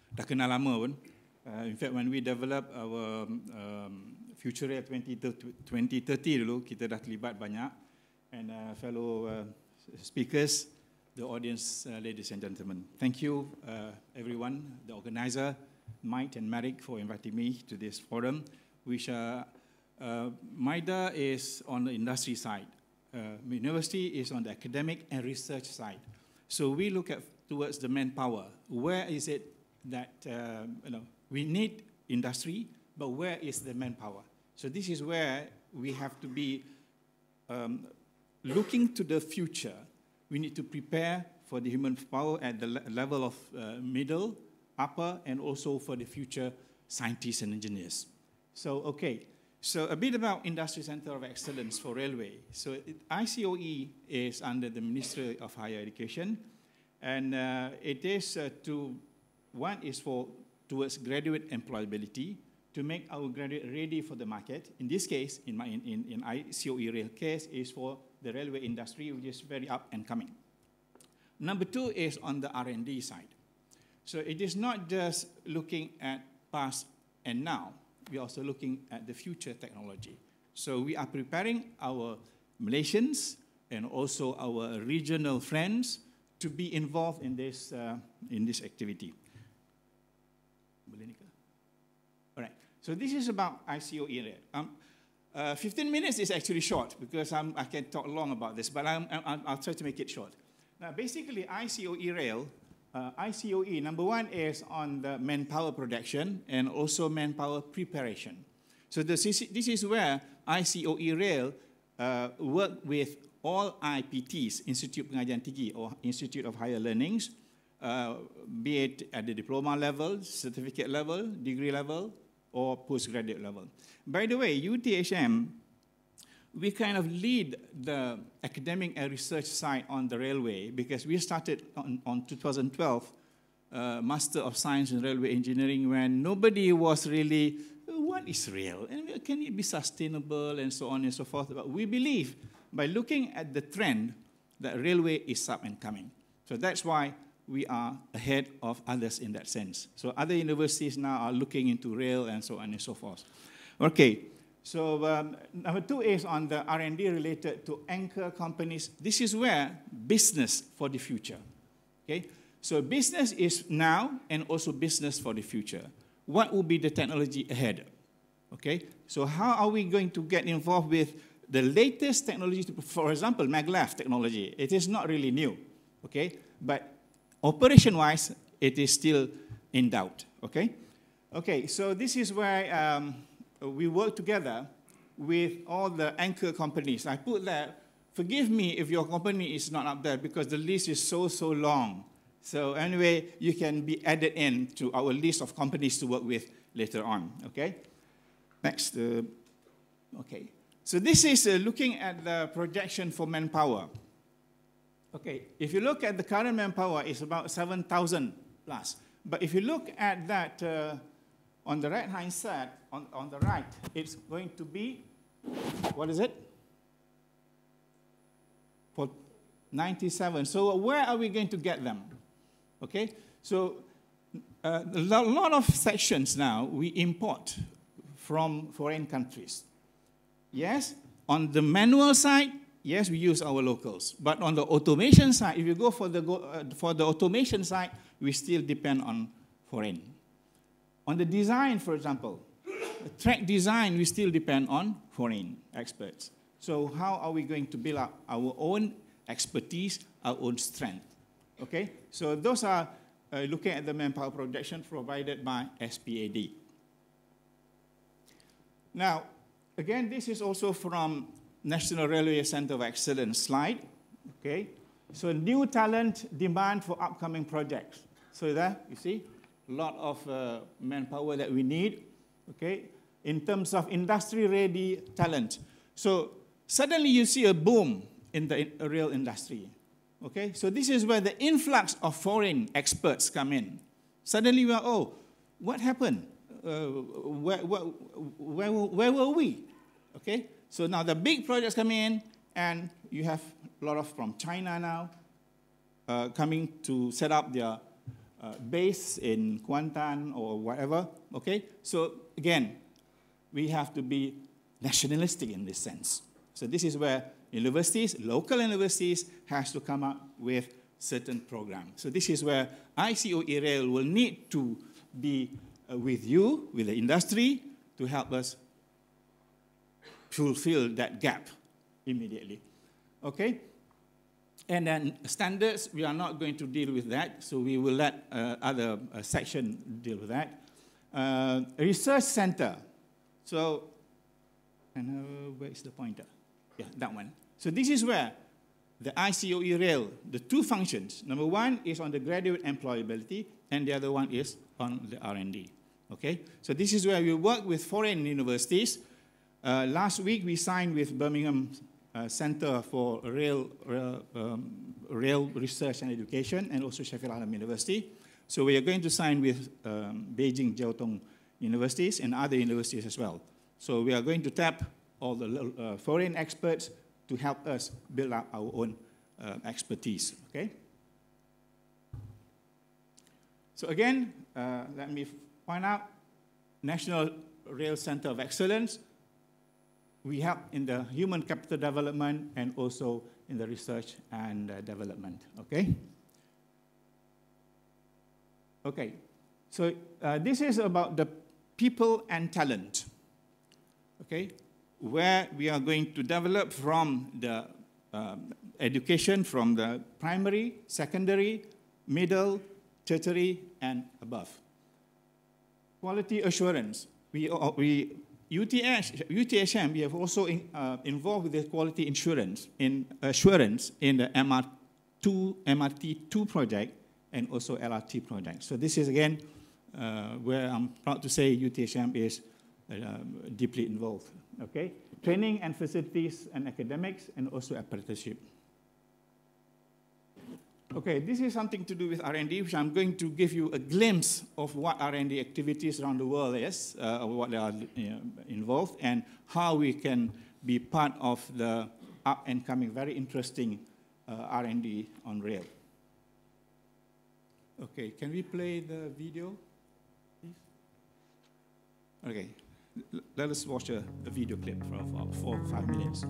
dah kenal lama pun. In fact, when we develop our Future Rail 2030 dulu, kita dah terlibat banyak. And fellow speakers, the audience, ladies and gentlemen. Thank you, everyone, the organizer, Mike and Marek, for inviting me to this forum, which MIDA is on the industry side. University is on the academic and research side. So we look at towards the manpower. Where is it that we need industry, but where is the manpower? So this is where we have to be looking to the future. We need to prepare for the human power at the level of middle, upper, and also for the future scientists and engineers. So, okay. So a bit about Industry Center of Excellence for Railway. So ICOE is under the Ministry of Higher Education, and it is one is towards graduate employability, to make our graduate ready for the market. In this case, in ICOE rail case, is for the railway industry, which is very up and coming. Number two is on the R&D side. So it is not just looking at past and now, we're also looking at the future technology. So we are preparing our Malaysians and also our regional friends to be involved in this activity. All right, so this is about ICOE rail. 15 minutes is actually short because I can talk long about this, but I'll try to make it short. Now, basically, ICOE rail, ICOE, number one is on the manpower production and also manpower preparation. So this is where ICOE rail work with all IPTs, Institute Pengajian Tinggi or Institute of Higher Learnings, be it at the diploma level, certificate level, degree level, or postgraduate level. By the way, UTHM, we kind of lead the academic and research side on the railway because we started on 2012, Master of Science in Railway Engineering, when nobody was really, what is rail? And can it be sustainable and so on and so forth? But we believe by looking at the trend that railway is up and coming. So that's why we are ahead of others in that sense. So other universities now are looking into rail and so on and so forth. Okay. So number two is on the R&D related to anchor companies. This is where business for the future. Okay, so business is now and also business for the future. What will be the technology ahead? Okay, so how are we going to get involved with the latest technology? For example, maglev technology. It is not really new. Okay, but operation-wise, it is still in doubt. Okay, okay. So this is where we work together with all the anchor companies. I put that, forgive me if your company is not up there because the list is so long. So anyway, you can be added in to our list of companies to work with later on, okay? Next, okay. So this is looking at the projection for manpower. Okay, if you look at the current manpower, it's about 7,000 plus. But if you look at that, on the right-hand side, on the right, it's going to be, what is it? For 97. So where are we going to get them? Okay, so a lot of sections now we import from foreign countries. Yes, on the manual side, yes, we use our locals. But on the automation side, if you go for the automation side, we still depend on foreign. On the design, for example, track design, we still depend on foreign experts. So how are we going to build up our own expertise, our own strength? Okay, so those are looking at the manpower projection provided by SPAD. Now, again, this is also from National Railway Center of Excellence slide. Okay, so new talent demand for upcoming projects. So there, you see, a lot of manpower that we need, okay, in terms of industry-ready talent. So suddenly you see a boom in the rail industry, okay? So this is where the influx of foreign experts come in. Suddenly we are, oh, what happened? Where were we? Okay, so now the big projects come in, and you have a lot of from China now coming to set up their base in Kuantan or whatever, okay? So again, we have to be nationalistic in this sense. So this is where universities, local universities, has to come up with certain programs. So this is where ICOE Rail will need to be with you, with the industry, to help us fulfill that gap immediately, okay? And then standards, we are not going to deal with that, so we will let other section deal with that. Research center. So, and where is the pointer? Yeah, that one. So this is where the ICOE Rail, the two functions. Number one is on the graduate employability, and the other one is on the R&D. Okay? So this is where we work with foreign universities. Last week we signed with Birmingham Center for Rail Research and Education, and also Sheffield Hallam University. So we are going to sign with Beijing Jiaotong universities and other universities as well. So we are going to tap all the foreign experts to help us build up our own expertise, okay? So again, let me point out, National Rail Center of Excellence, we help in the human capital development and also in the research and development, okay? Okay, so this is about the people and talent, okay? Where we are going to develop from the education from the primary, secondary, middle, tertiary, and above. Quality assurance. UTHM, we have also involved with the quality assurance in the MRT2 project and also LRT project. So this is again where I'm proud to say UTHM is deeply involved. Okay, training and facilities and academics and also apprenticeship. Okay, this is something to do with R&D, which I'm going to give you a glimpse of what R&D activities around the world is, what they are involved, and how we can be part of the up-and-coming, very interesting R&D on rail. Okay, can we play the video, please? Okay, let us watch a video clip for 4 or 5 minutes.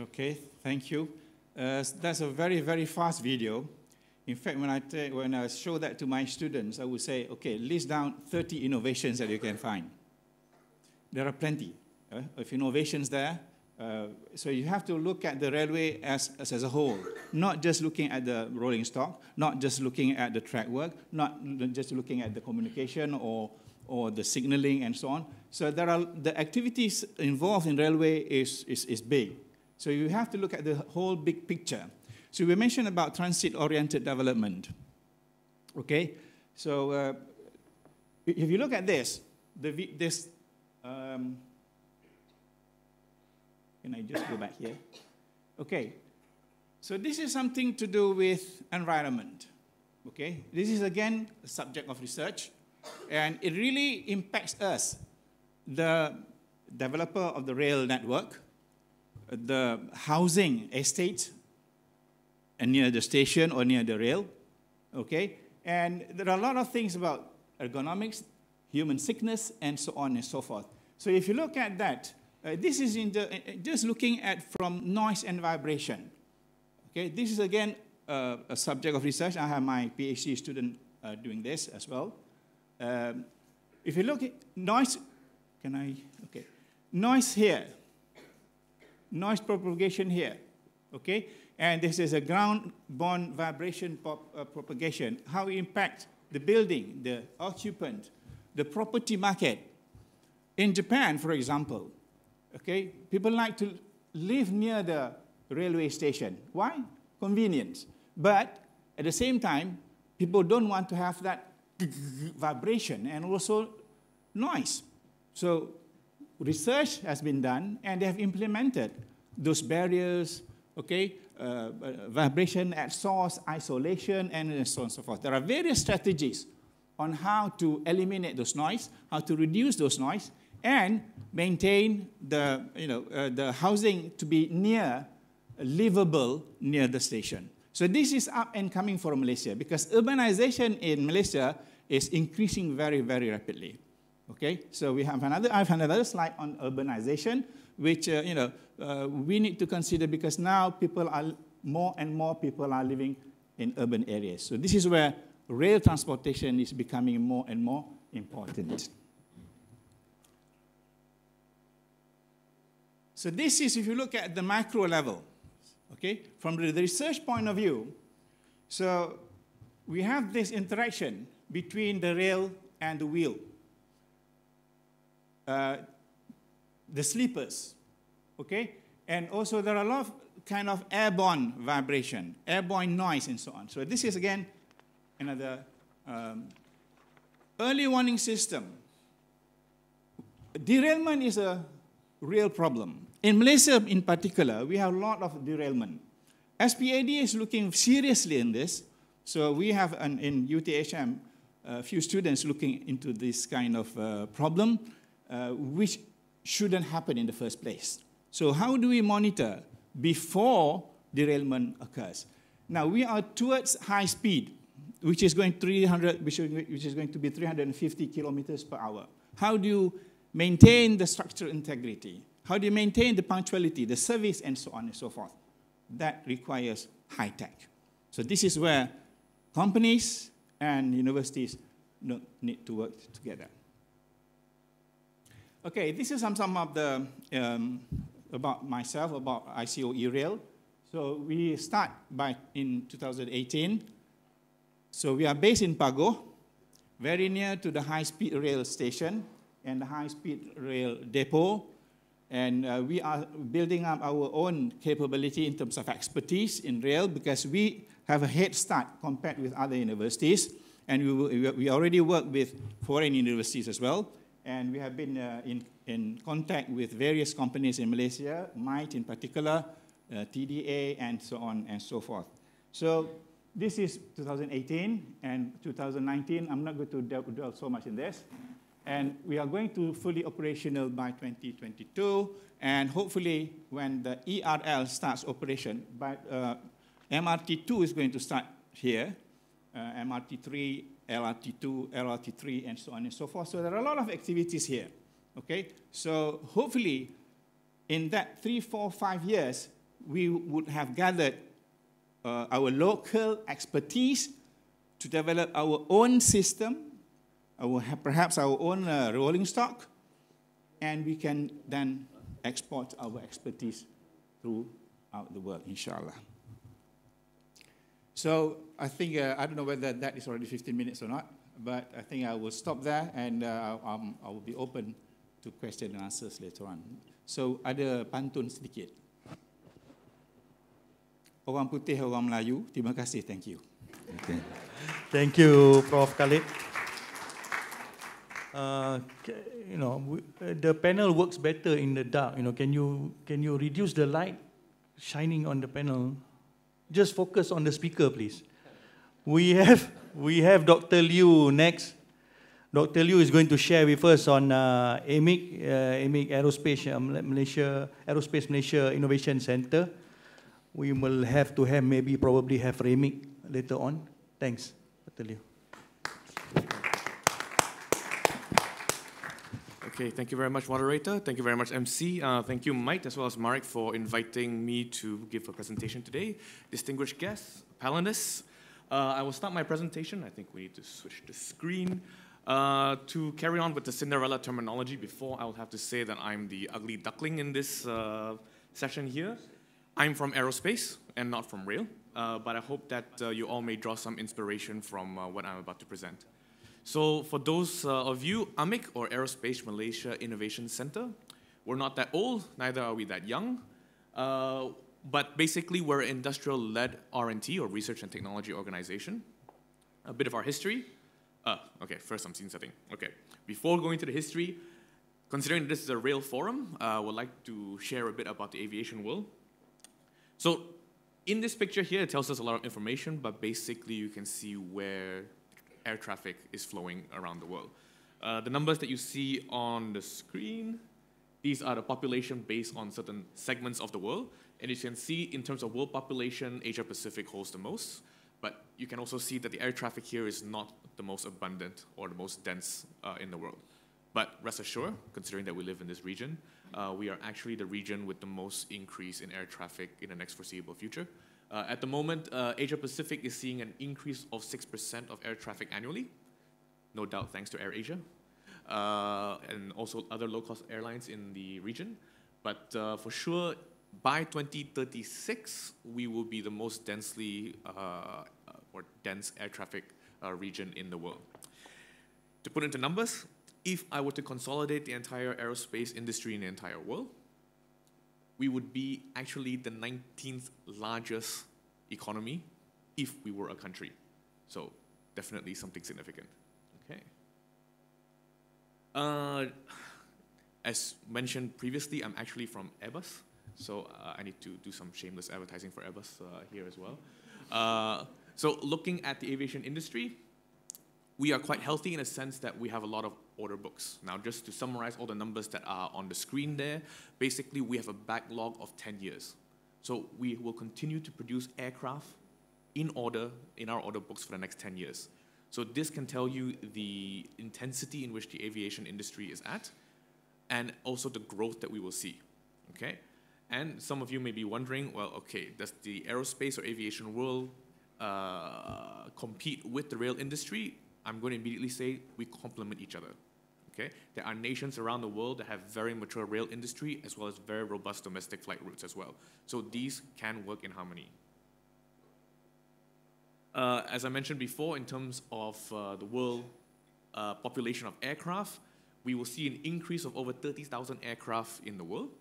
Okay, thank you. That's a very, very fast video. In fact, when I show that to my students, I would say, okay, list down 30 innovations that you can find. There are plenty of innovations there. So you have to look at the railway as a whole, not just looking at the rolling stock, not just looking at the track work, not just looking at the communication or the signaling and so on. So the activities involved in railway is big. So you have to look at the whole big picture. So we mentioned about transit-oriented development. Okay, so if you look at this, can I just go back here? Okay, so this is something to do with environment. Okay, this is again a subject of research, and it really impacts us, the developer of the rail network, the housing estate near the station or near the rail, okay? And there are a lot of things about ergonomics, human sickness, and so on and so forth. So if you look at that, this is just looking at from noise and vibration. Okay, this is again a subject of research. I have my PhD student doing this as well. If you look at noise, noise here, noise propagation here, okay? And this is a ground-borne vibration propagation, how it impacts the building, the occupant, the property market. In Japan, for example, okay, people like to live near the railway station. Why? Convenience. But at the same time, people don't want to have that vibration and also noise. So research has been done, and they have implemented those barriers, okay, vibration at source, isolation, and so on and so forth. There are various strategies on how to eliminate those noise, how to reduce those noise, and maintain the, the housing to be livable near the station. So this is up and coming for Malaysia, because urbanization in Malaysia is increasing very, very rapidly. Okay, so I have another slide on urbanization, which we need to consider, because now more and more people are living in urban areas. So this is where rail transportation is becoming more and more important. So this is, if you look at the macro level, okay, from the research point of view, so we have this interaction between the rail and the wheel. The sleepers, okay? And also there are a lot of kind of airborne vibration, airborne noise, and so on. So this is, again, another early warning system. Derailment is a real problem. In Malaysia, in particular, we have a lot of derailment. SPAD is looking seriously in this. So we have, in UTHM, a few students looking into this kind of problem, which shouldn't happen in the first place. So how do we monitor before derailment occurs? Now, we are towards high speed, which is going to be 350 kilometers per hour. How do you maintain the structural integrity? How do you maintain the punctuality, the service, and so on and so forth? That requires high tech. So this is where companies and universities need to work together. Okay, this is some of the, about myself, about ICO Rail. So we start in 2018. So we are based in Pagoh, very near to the high-speed rail station and the high-speed rail depot. And we are building up our own capability in terms of expertise in rail, because we have a head start compared with other universities. And we already work with foreign universities as well. And we have been in contact with various companies in Malaysia, MITE in particular, TDA, and so on and so forth. So this is 2018 and 2019. I'm not going to dwell so much in this. And we are going to fully operational by 2022. And hopefully, when the ERL starts operation, MRT2 is going to start here, MRT3, LRT2, LRT3, and so on and so forth. So there are a lot of activities here, okay? So hopefully, in that 3, 4, 5 years, we would have gathered our local expertise to develop our own system, perhaps our own rolling stock, and we can then export our expertise throughout the world, inshallah. So I think, I don't know whether that is already 15 minutes or not, but I think I will stop there, and I will be open to question and answers later on. So ada pantun sedikit. Orang putih, orang Melayu, terima kasih, thank you. Okay. Thank you, Prof. Khalid. The panel works better in the dark. Can you reduce the light shining on the panel? Just focus on the speaker, please. We have Dr. Liu next. Dr. Liu is going to share with us on AMIC Aerospace Malaysia Innovation Center. We will have to probably have REMIC later on. Thanks, Dr. Liu. Okay, thank you very much, moderator. Thank you very much, MC. Thank you, Mike, as well as Marek, for inviting me to give a presentation today. Distinguished guests, panelists, I will start my presentation. I think we need to switch the screen. To carry on with the Cinderella terminology, before I will have to say that I'm the ugly duckling in this session here. I'm from aerospace and not from rail, but I hope that you all may draw some inspiration from what I'm about to present. So for those of you, AMIC, or Aerospace Malaysia Innovation Center, we're not that old, neither are we that young, but basically we're an industrial-led R&T, or research and technology organization. A bit of our history. Okay, first some scene setting. Okay, before going to the history, considering this is a rail forum, I would like to share a bit about the aviation world. So in this picture here, it tells us a lot of information, but basically you can see where air traffic is flowing around the world. The numbers that you see on the screen, these are the population based on certain segments of the world. And you can see in terms of world population, Asia Pacific holds the most. But you can also see that the air traffic here is not the most abundant or the most dense in the world. But rest assured, considering that we live in this region, we are actually the region with the most increase in air traffic in the next foreseeable future. At the moment, Asia Pacific is seeing an increase of 6% of air traffic annually, no doubt thanks to AirAsia, and also other low-cost airlines in the region. But for sure, by 2036, we will be the most densely or dense air traffic region in the world. To put into numbers, if I were to consolidate the entire aerospace industry in the entire world, we would be actually the 19th largest economy if we were a country. So definitely something significant. Okay. As mentioned previously, I'm actually from Airbus. So I need to do some shameless advertising for Airbus here as well. So looking at the aviation industry, we are quite healthy in a sense that we have a lot of order books. Now, just to summarize all the numbers that are on the screen there, basically we have a backlog of 10 years. So we will continue to produce aircraft in our order books for the next 10 years. So this can tell you the intensity in which the aviation industry is at, and also the growth that we will see, okay? And some of you may be wondering, well, okay, does the aerospace or aviation world compete with the rail industry? I'm going to immediately say we complement each other, okay? There are nations around the world that have very mature rail industry as well as very robust domestic flight routes as well. So these can work in harmony. As I mentioned before, in terms of the world population of aircraft, we will see an increase of over 30,000 aircraft in the world,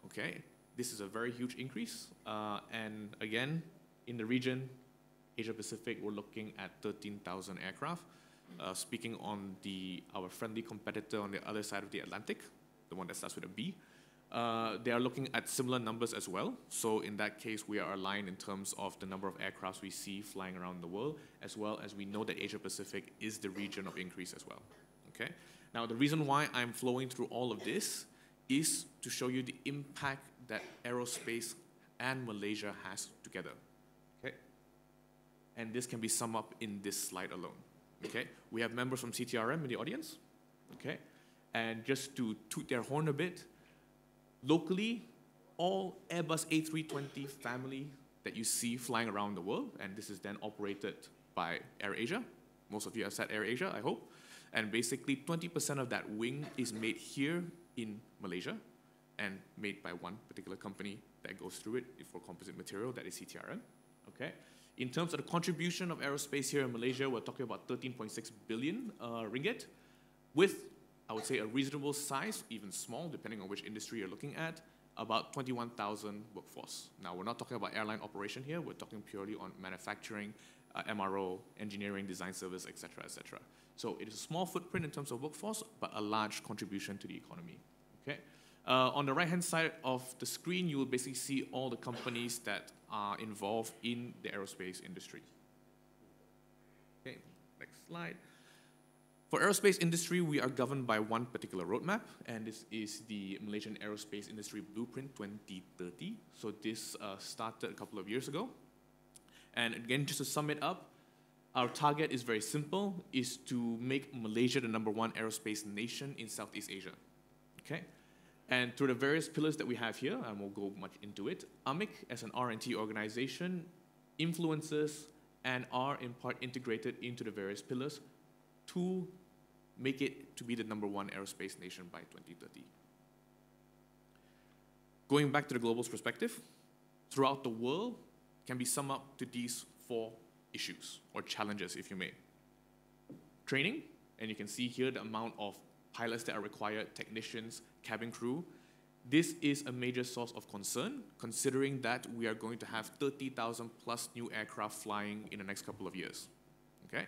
okay? This is a very huge increase. And again, in the region, Asia Pacific, we're looking at 13,000 aircraft. Speaking on our friendly competitor on the other side of the Atlantic, the one that starts with a B, they are looking at similar numbers as well. So in that case, we are aligned in terms of the number of aircrafts we see flying around the world, as well as we know that Asia Pacific is the region of increase as well. Okay. Now, the reason why I'm flowing through all of this is to show you the impact that aerospace and Malaysia has together. Okay. And this can be summed up in this slide alone. Okay, we have members from CTRM in the audience. Okay, and just to toot their horn a bit, locally, all Airbus A320 family that you see flying around the world, and this is then operated by AirAsia. Most of you have said AirAsia, I hope. And basically 20% of that wing is made here in Malaysia and made by one particular company that goes through it for composite material, that is CTRM. Okay. In terms of the contribution of aerospace here in Malaysia, we're talking about 13.6 billion ringgit, with, I would say, a reasonable size, even small, depending on which industry you're looking at, about 21,000 workforce. Now, we're not talking about airline operation here. We're talking purely on manufacturing, MRO, engineering, design service, et cetera, et cetera. So it is a small footprint in terms of workforce, but a large contribution to the economy. Okay. On the right-hand side of the screen, you will basically see all the companies that are involved in the aerospace industry. Okay, next slide. For aerospace industry, we are governed by one particular roadmap, and this is the Malaysian Aerospace Industry Blueprint 2030. So this started a couple of years ago. And again, just to sum it up, our target is very simple, is to make Malaysia the #1 aerospace nation in Southeast Asia. Okay? And through the various pillars that we have here, and we'll go much into it, AMIC as an R&T organization influences and are in part integrated into the various pillars to make it to be the #1 aerospace nation by 2030. Going back to the global's perspective, throughout the world can be summed up to these 4 issues, or challenges, if you may. Training, and you can see here the amount of pilots that are required, technicians, cabin crew. This is a major source of concern, considering that we are going to have 30,000 plus new aircraft flying in the next couple of years. Okay?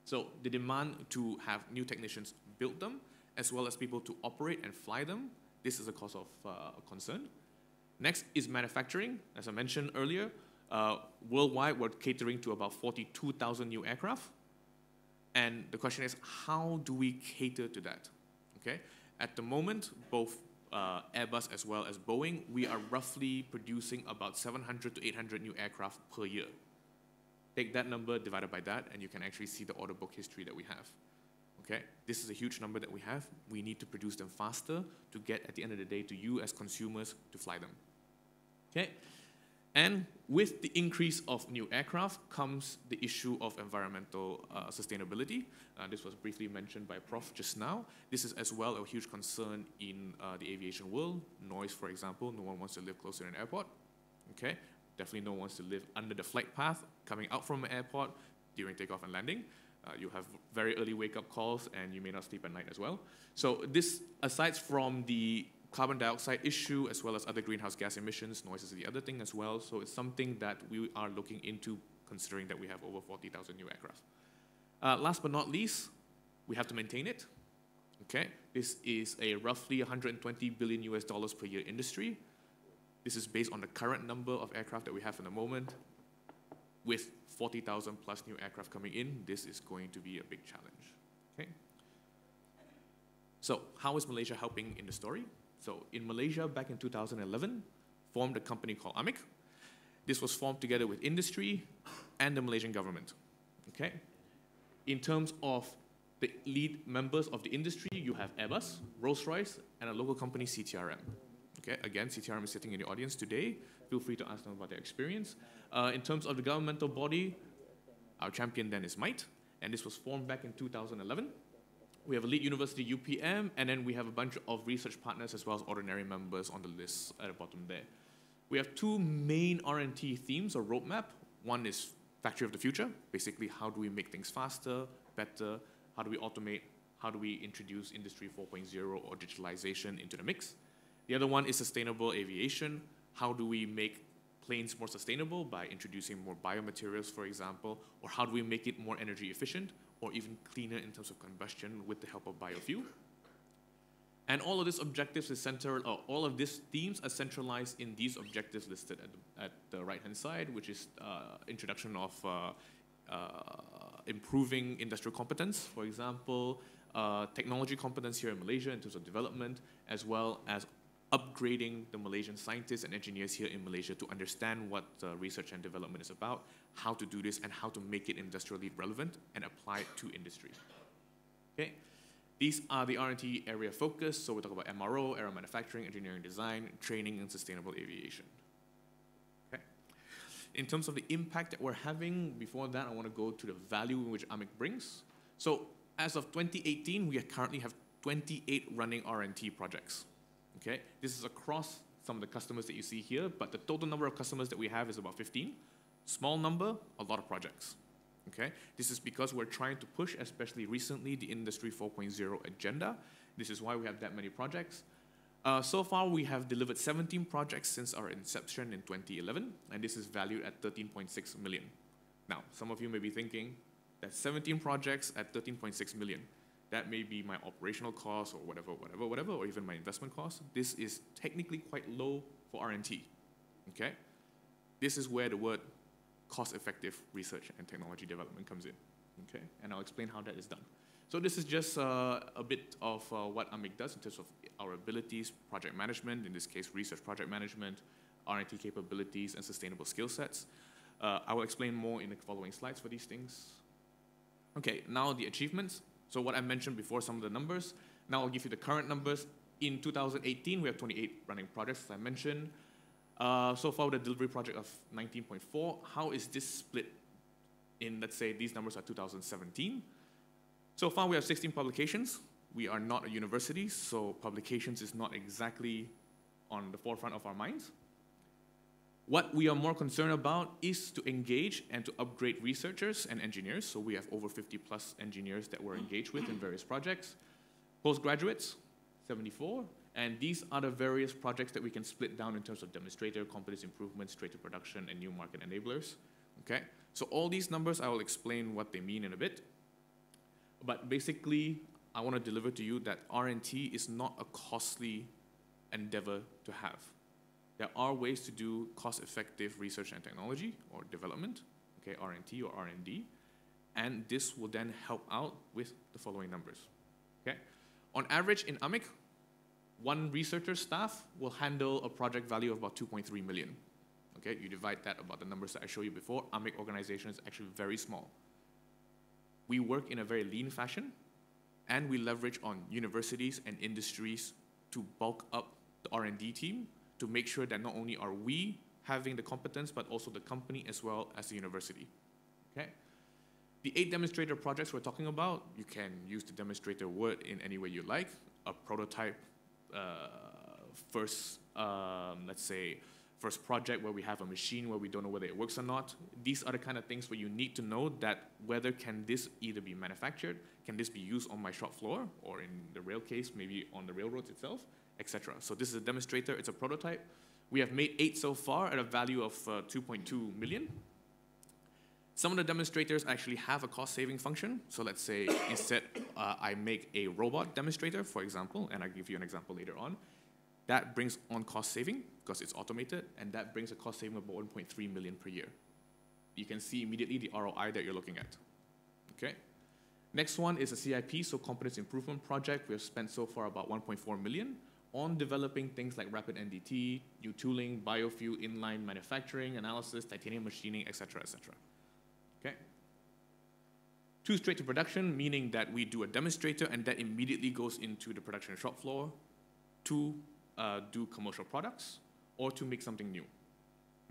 So the demand to have new technicians build them, as well as people to operate and fly them, this is a cause of concern. Next is manufacturing. As I mentioned earlier, worldwide we're catering to about 42,000 new aircraft. And the question is, how do we cater to that? Okay? At the moment, both Airbus as well as Boeing, we are roughly producing about 700 to 800 new aircraft per year. Take that number, divided by that, and you can actually see the order book history that we have. Okay? This is a huge number that we have. We need to produce them faster to get, at the end of the day, to you as consumers to fly them. Okay? And with the increase of new aircraft comes the issue of environmental sustainability. This was briefly mentioned by Prof just now. This is as well a huge concern in the aviation world. Noise, for example, no one wants to live close to an airport. Okay? Definitely no one wants to live under the flight path, coming out from an airport during takeoff and landing. You have very early wake-up calls, and you may not sleep at night as well. So this, aside from the carbon dioxide issue, as well as other greenhouse gas emissions, noise is the other thing as well. So it's something that we are looking into, considering that we have over 40,000 new aircraft. Last but not least, we have to maintain it. Okay, this is a roughly 120 billion US dollars per year industry. This is based on the current number of aircraft that we have in the moment. With 40,000 plus new aircraft coming in, this is going to be a big challenge. Okay. So how is Malaysia helping in the story? So in Malaysia, back in 2011, formed a company called AMIC. This was formed together with industry and the Malaysian government. Okay? In terms of the lead members of the industry, you have Airbus, Rolls-Royce, and a local company, CTRM. Okay? Again, CTRM is sitting in the audience today. Feel free to ask them about their experience. In terms of the governmental body, our champion then is MITE, and this was formed back in 2011. We have a lead university, UPM, and then we have a bunch of research partners as well as ordinary members on the list at the bottom there. We have 2 main R&T themes or roadmap. One is Factory of the Future, basically how do we make things faster, better, how do we automate, how do we introduce Industry 4.0 or digitalization into the mix. The other one is Sustainable Aviation, how do we make planes more sustainable by introducing more biomaterials, for example, or how do we make it more energy efficient, or even cleaner in terms of combustion with the help of biofuel. And all of these objectives is centered, or all of these themes are centralized in these objectives listed at the right-hand side, which is introduction of improving industrial competence, for example, technology competence here in Malaysia in terms of development, as well as upgrading the Malaysian scientists and engineers here in Malaysia to understand what research and development is about, how to do this, and how to make it industrially relevant and apply it to industry. Okay? These are the R&D area focus, so we're talking about MRO, aero manufacturing, engineering design, training, and sustainable aviation. Okay. In terms of the impact that we're having, before that, I want to go to the value in which AMIC brings. So as of 2018, we currently have 28 running R&D projects. Okay. This is across some of the customers that you see here, but the total number of customers that we have is about 15. Small number, a lot of projects. Okay? This is because we're trying to push, especially recently, the Industry 4.0 agenda. This is why we have that many projects. So far, we have delivered 17 projects since our inception in 2011, and this is valued at 13.6 million. Now, some of you may be thinking that 17 projects at 13.6 million, that may be my operational cost or whatever, or even my investment cost. This is technically quite low for R&T. Okay? This is where the word cost-effective research and technology development comes in, okay? And I'll explain how that is done. So this is just a bit of what AMIC does in terms of our abilities, project management, in this case, research project management, R&D capabilities, and sustainable skill sets. I will explain more in the following slides for these things. Okay, now the achievements. So what I mentioned before, some of the numbers. Now I'll give you the current numbers. In 2018, we have 28 running projects, as I mentioned. So far, with a delivery project of 19.4, how is this split in, let's say, these numbers are 2017. So far, we have 16 publications. We are not a university, so publications is not exactly on the forefront of our minds. What we are more concerned about is to engage and to upgrade researchers and engineers. So we have over 50 plus engineers that we're engaged with in various projects. Postgraduates, 74. And these are the various projects that we can split down in terms of demonstrator, competence improvement, straight to production, and new market enablers. Okay? So all these numbers, I will explain what they mean in a bit. But basically, I want to deliver to you that R&T is not a costly endeavor to have. There are ways to do cost-effective research and technology or development, okay, R&T or R&D, and this will then help out with the following numbers. Okay? On average, in AMIC, one researcher staff will handle a project value of about 2.3 million. Okay, you divide that about the numbers that I showed you before. AMIC organization is actually very small. We work in a very lean fashion, and we leverage on universities and industries to bulk up the R&D team to make sure that not only are we having the competence, but also the company as well as the university. Okay? The 8 demonstrator projects we're talking about, you can use the demonstrator word in any way you like. A prototype, let's say, first project where we have a machine where we don't know whether it works or not. These are the kind of things where you need to know that whether can this either be manufactured, can this be used on my shop floor, or in the rail case, maybe on the railroads itself, etc. So this is a demonstrator, it's a prototype. We have made 8 so far at a value of 2.2 million. Some of the demonstrators actually have a cost-saving function. So let's say instead I make a robot demonstrator, for example, and I'll give you an example later on. That brings on cost saving because it's automated, and that brings a cost saving of about 1.3 million per year. You can see immediately the ROI that you're looking at. Okay. Next one is a CIP, so competence improvement project. We have spent so far about 1.4 million on developing things like rapid NDT, new tooling, biofuel, inline manufacturing, analysis, titanium machining, etc., etc. Okay. 2 straight to production, meaning that we do a demonstrator and that immediately goes into the production shop floor to do commercial products or to make something new.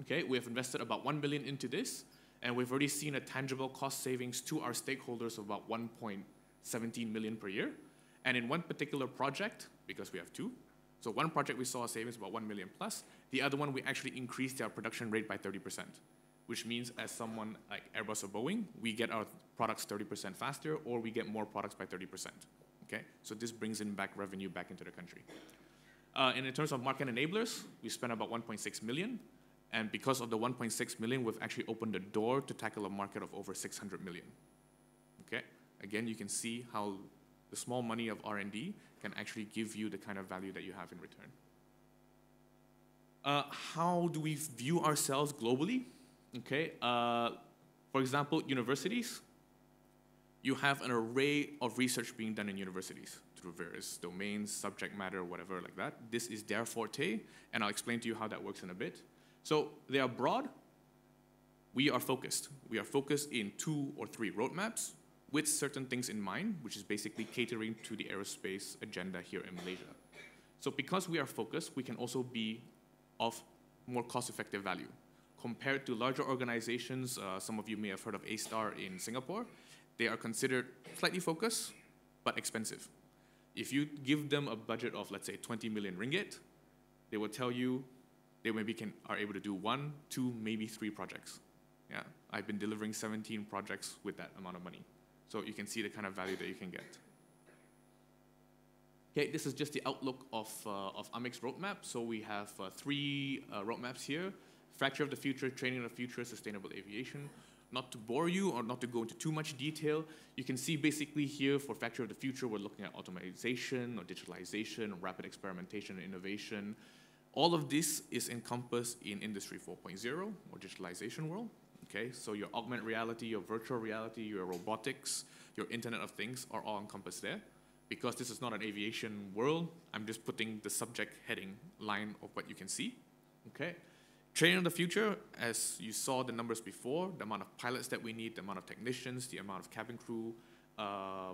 Okay, we have invested about 1 million into this, and we've already seen a tangible cost savings to our stakeholders of about 1.17 million per year. And in one particular project, because we have 2, so one project we saw a savings about 1 million plus, the other one we actually increased our production rate by 30%, which means as someone like Airbus or Boeing, we get our products 30% faster, or we get more products by 30%. Okay, so this brings in back revenue back into the country. And in terms of market enablers, we spent about 1.6 million. And because of the 1.6 million, we've actually opened the door to tackle a market of over 600 million. Okay? Again, you can see how the small money of R&D can actually give you the kind of value that you have in return. How do we view ourselves globally? Okay. For example, universities. You have an array of research being done in universities through various domains, subject matter, whatever like that. This is their forte, and I'll explain to you how that works in a bit. So they are broad. We are focused. We are focused in 2 or 3 roadmaps. with certain things in mind, which is basically catering to the aerospace agenda here in Malaysia. So because we are focused, we can also be of more cost-effective value. Compared to larger organizations, some of you may have heard of A-Star in Singapore, they are considered slightly focused, but expensive. If you give them a budget of, let's say, 20 million ringgit, they will tell you they maybe are able to do 1, 2, maybe 3 projects. Yeah, I've been delivering 17 projects with that amount of money. So you can see the kind of value that you can get. Okay, this is just the outlook of AMIC's roadmap. So we have 3 roadmaps here: Fracture of the Future, Training of the Future, Sustainable Aviation. Not to bore you or not to go into too much detail, you can see basically here for Fracture of the Future, we're looking at automation or digitalization, rapid experimentation and innovation. All of this is encompassed in Industry 4.0 or digitalization world. Okay, so your augmented reality, your virtual reality, your robotics, your Internet of Things are all encompassed there. Because this is not an aviation world, I'm just putting the subject heading line of what you can see. Okay. Training of the future, as you saw the numbers before, the amount of pilots that we need, the amount of technicians, the amount of cabin crew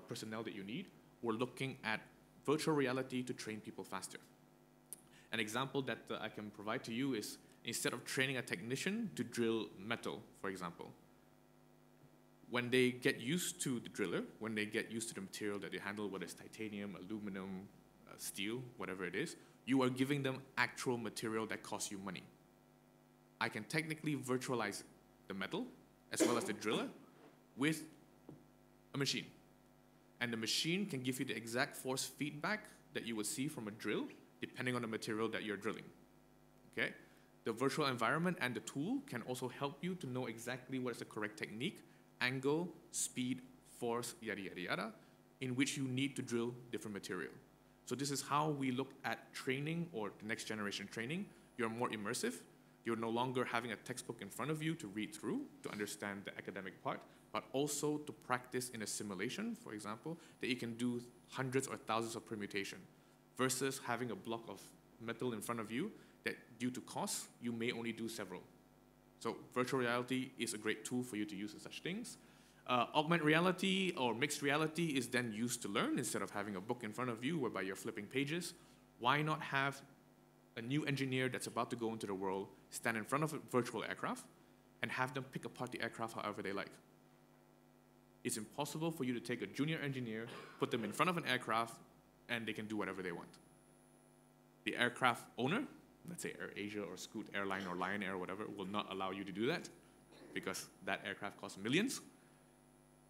personnel that you need, we're looking at virtual reality to train people faster. An example that I can provide to you is instead of training a technician to drill metal, for example, when they get used to the driller, when they get used to the material that they handle, whether it's titanium, aluminum, steel, whatever it is, you are giving them actual material that costs you money. I can technically virtualize the metal as well as the driller with a machine. And the machine can give you the exact force feedback that you would see from a drill, depending on the material that you're drilling. Okay? The virtual environment and the tool can also help you to know exactly what is the correct technique, angle, speed, force, yada, yada, yada, in which you need to drill different material. So this is how we look at training, or the next generation training. You're more immersive. You're no longer having a textbook in front of you to read through to understand the academic part, but also to practice in a simulation, for example, that you can do hundreds or thousands of permutation versus having a block of metal in front of you that due to cost, you may only do several. So virtual reality is a great tool for you to use in such things. Augmented reality or mixed reality is then used to learn instead of having a book in front of you whereby you're flipping pages. Why not have a new engineer that's about to go into the world stand in front of a virtual aircraft and have them pick apart the aircraft however they like? It's impossible for you to take a junior engineer, put them in front of an aircraft, and they can do whatever they want. The aircraft owner, let's say AirAsia or Scoot Airline or Lion Air or whatever, will not allow you to do that because that aircraft costs millions.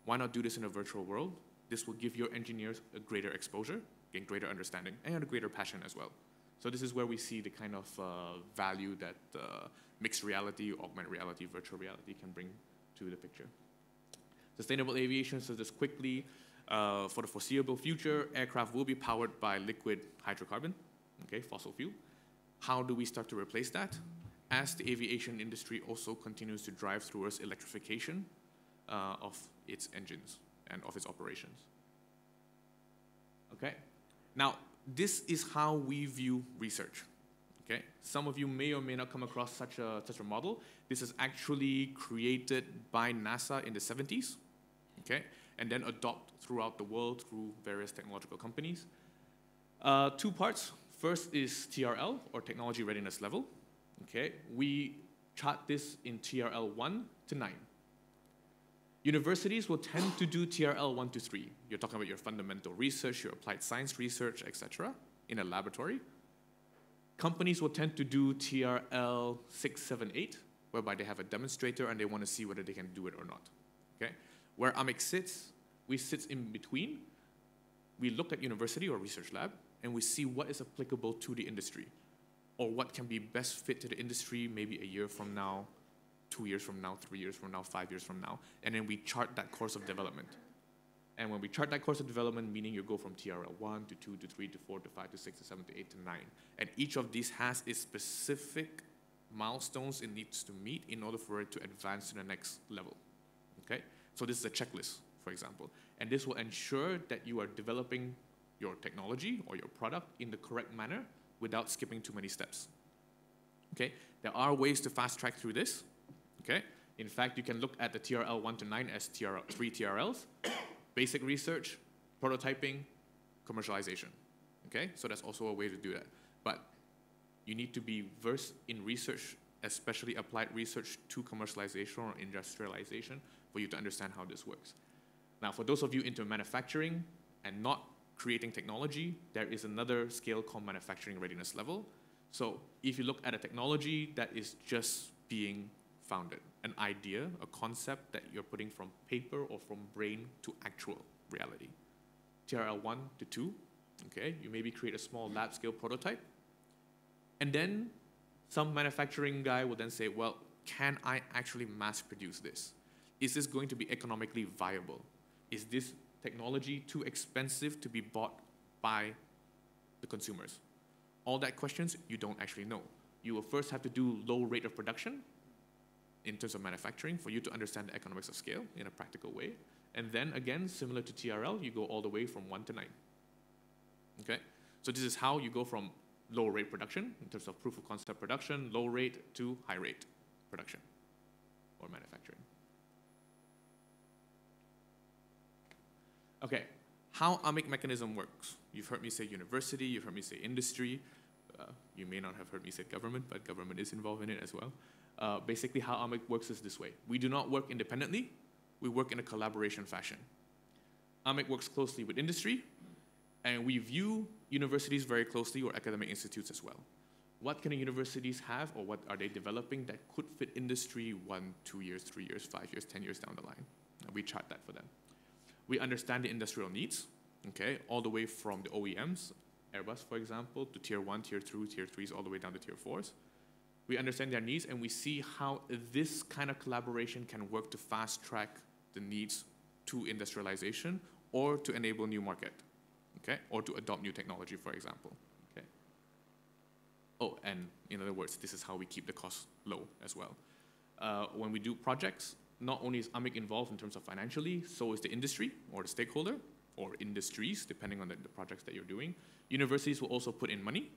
Why not do this in a virtual world? This will give your engineers a greater exposure, gain greater understanding, and a greater passion as well. So this is where we see the kind of value that mixed reality, augmented reality, virtual reality can bring to the picture. Sustainable aviation, so just quickly, for the foreseeable future, aircraft will be powered by liquid hydrocarbon, okay, fossil fuel. How do we start to replace that? As the aviation industry also continues to drive towards electrification of its engines and of its operations. Okay, now this is how we view research. Okay, some of you may or may not come across such a model. This is actually created by NASA in the 70s, okay, and then adopted throughout the world through various technological companies. 2 parts. First is TRL, or Technology Readiness Level. Okay, we chart this in TRL 1 to 9. Universities will tend to do TRL 1 to 3. You're talking about your fundamental research, your applied science research, etc., in a laboratory. Companies will tend to do TRL 6, 7, 8, whereby they have a demonstrator and they want to see whether they can do it or not. Okay? Where AMIC sits, we sit in between. We look at university or research lab, and we see what is applicable to the industry, or what can be best fit to the industry maybe a year from now, 2 years from now, 3 years from now, 5 years from now, and then we chart that course of development. And when we chart that course of development, meaning you go from TRL 1 to 2 to 3 to 4 to 5 to 6 to 7 to 8 to 9, and each of these has its specific milestones it needs to meet in order for it to advance to the next level. Okay? So this is a checklist, for example, and this will ensure that you are developing your technology or your product in the correct manner without skipping too many steps. Okay? There are ways to fast track through this. Okay? In fact, you can look at the TRL 1 to 9 as 3 TRLs. basic research, prototyping, commercialization. Okay, so that's also a way to do that. But you need to be versed in research, especially applied research to commercialization or industrialization, for you to understand how this works. Now, for those of you into manufacturing and not creating technology, there is another scale called manufacturing readiness level. So if you look at a technology that is just being founded, an idea, a concept that you're putting from paper or from brain to actual reality. TRL 1 to 2, okay, you maybe create a small lab scale prototype, and then some manufacturing guy will then say, well, can I actually mass produce this? Is this going to be economically viable? Is this technology too expensive to be bought by the consumers? All that questions you don't actually know. You will first have to do low rate of production in terms of manufacturing for you to understand the economics of scale in a practical way. And then again, similar to TRL, you go all the way from 1 to 9. Okay? So this is how you go from low rate production in terms of proof of concept production, low rate to high rate production or manufacturing. Okay, how AMIC mechanism works. You've heard me say university, you've heard me say industry. You may not have heard me say government, but government is involved in it as well. Basically, how AMIC works is this way. We do not work independently, we work in a collaboration fashion. AMIC works closely with industry, and we view universities very closely, or academic institutes as well. What can universities have, or what are they developing that could fit industry 1, 2 years, 3 years, 5 years, 10 years down the line? And we chart that for them. We understand the industrial needs, okay, all the way from the OEMs, Airbus, for example, to tier 1, tier 2, tier 3s, all the way down to tier 4s. We understand their needs, and we see how this kind of collaboration can work to fast track the needs to industrialization or to enable new market, okay, or to adopt new technology, for example. Okay. Oh, and in other words, this is how we keep the costs low as well. When we do projects, not only is AMIC involved in terms of financially, so is the industry or the stakeholder, or industries, depending on the projects that you're doing. Universities will also put in money,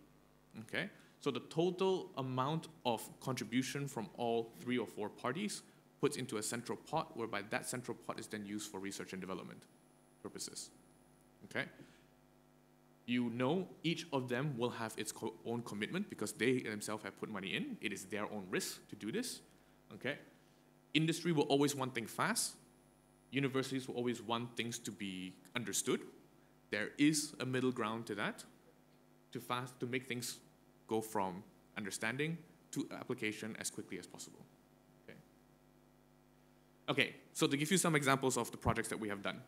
okay? So the total amount of contribution from all 3 or 4 parties puts into a central pot, whereby that central pot is then used for research and development purposes, okay? You know each of them will have its own commitment because they themselves have put money in. It is their own risk to do this, okay? Industry will always want things fast. Universities will always want things to be understood. There is a middle ground to that, to make things go from understanding to application as quickly as possible. Okay. Okay, so to give you some examples of the projects that we have done.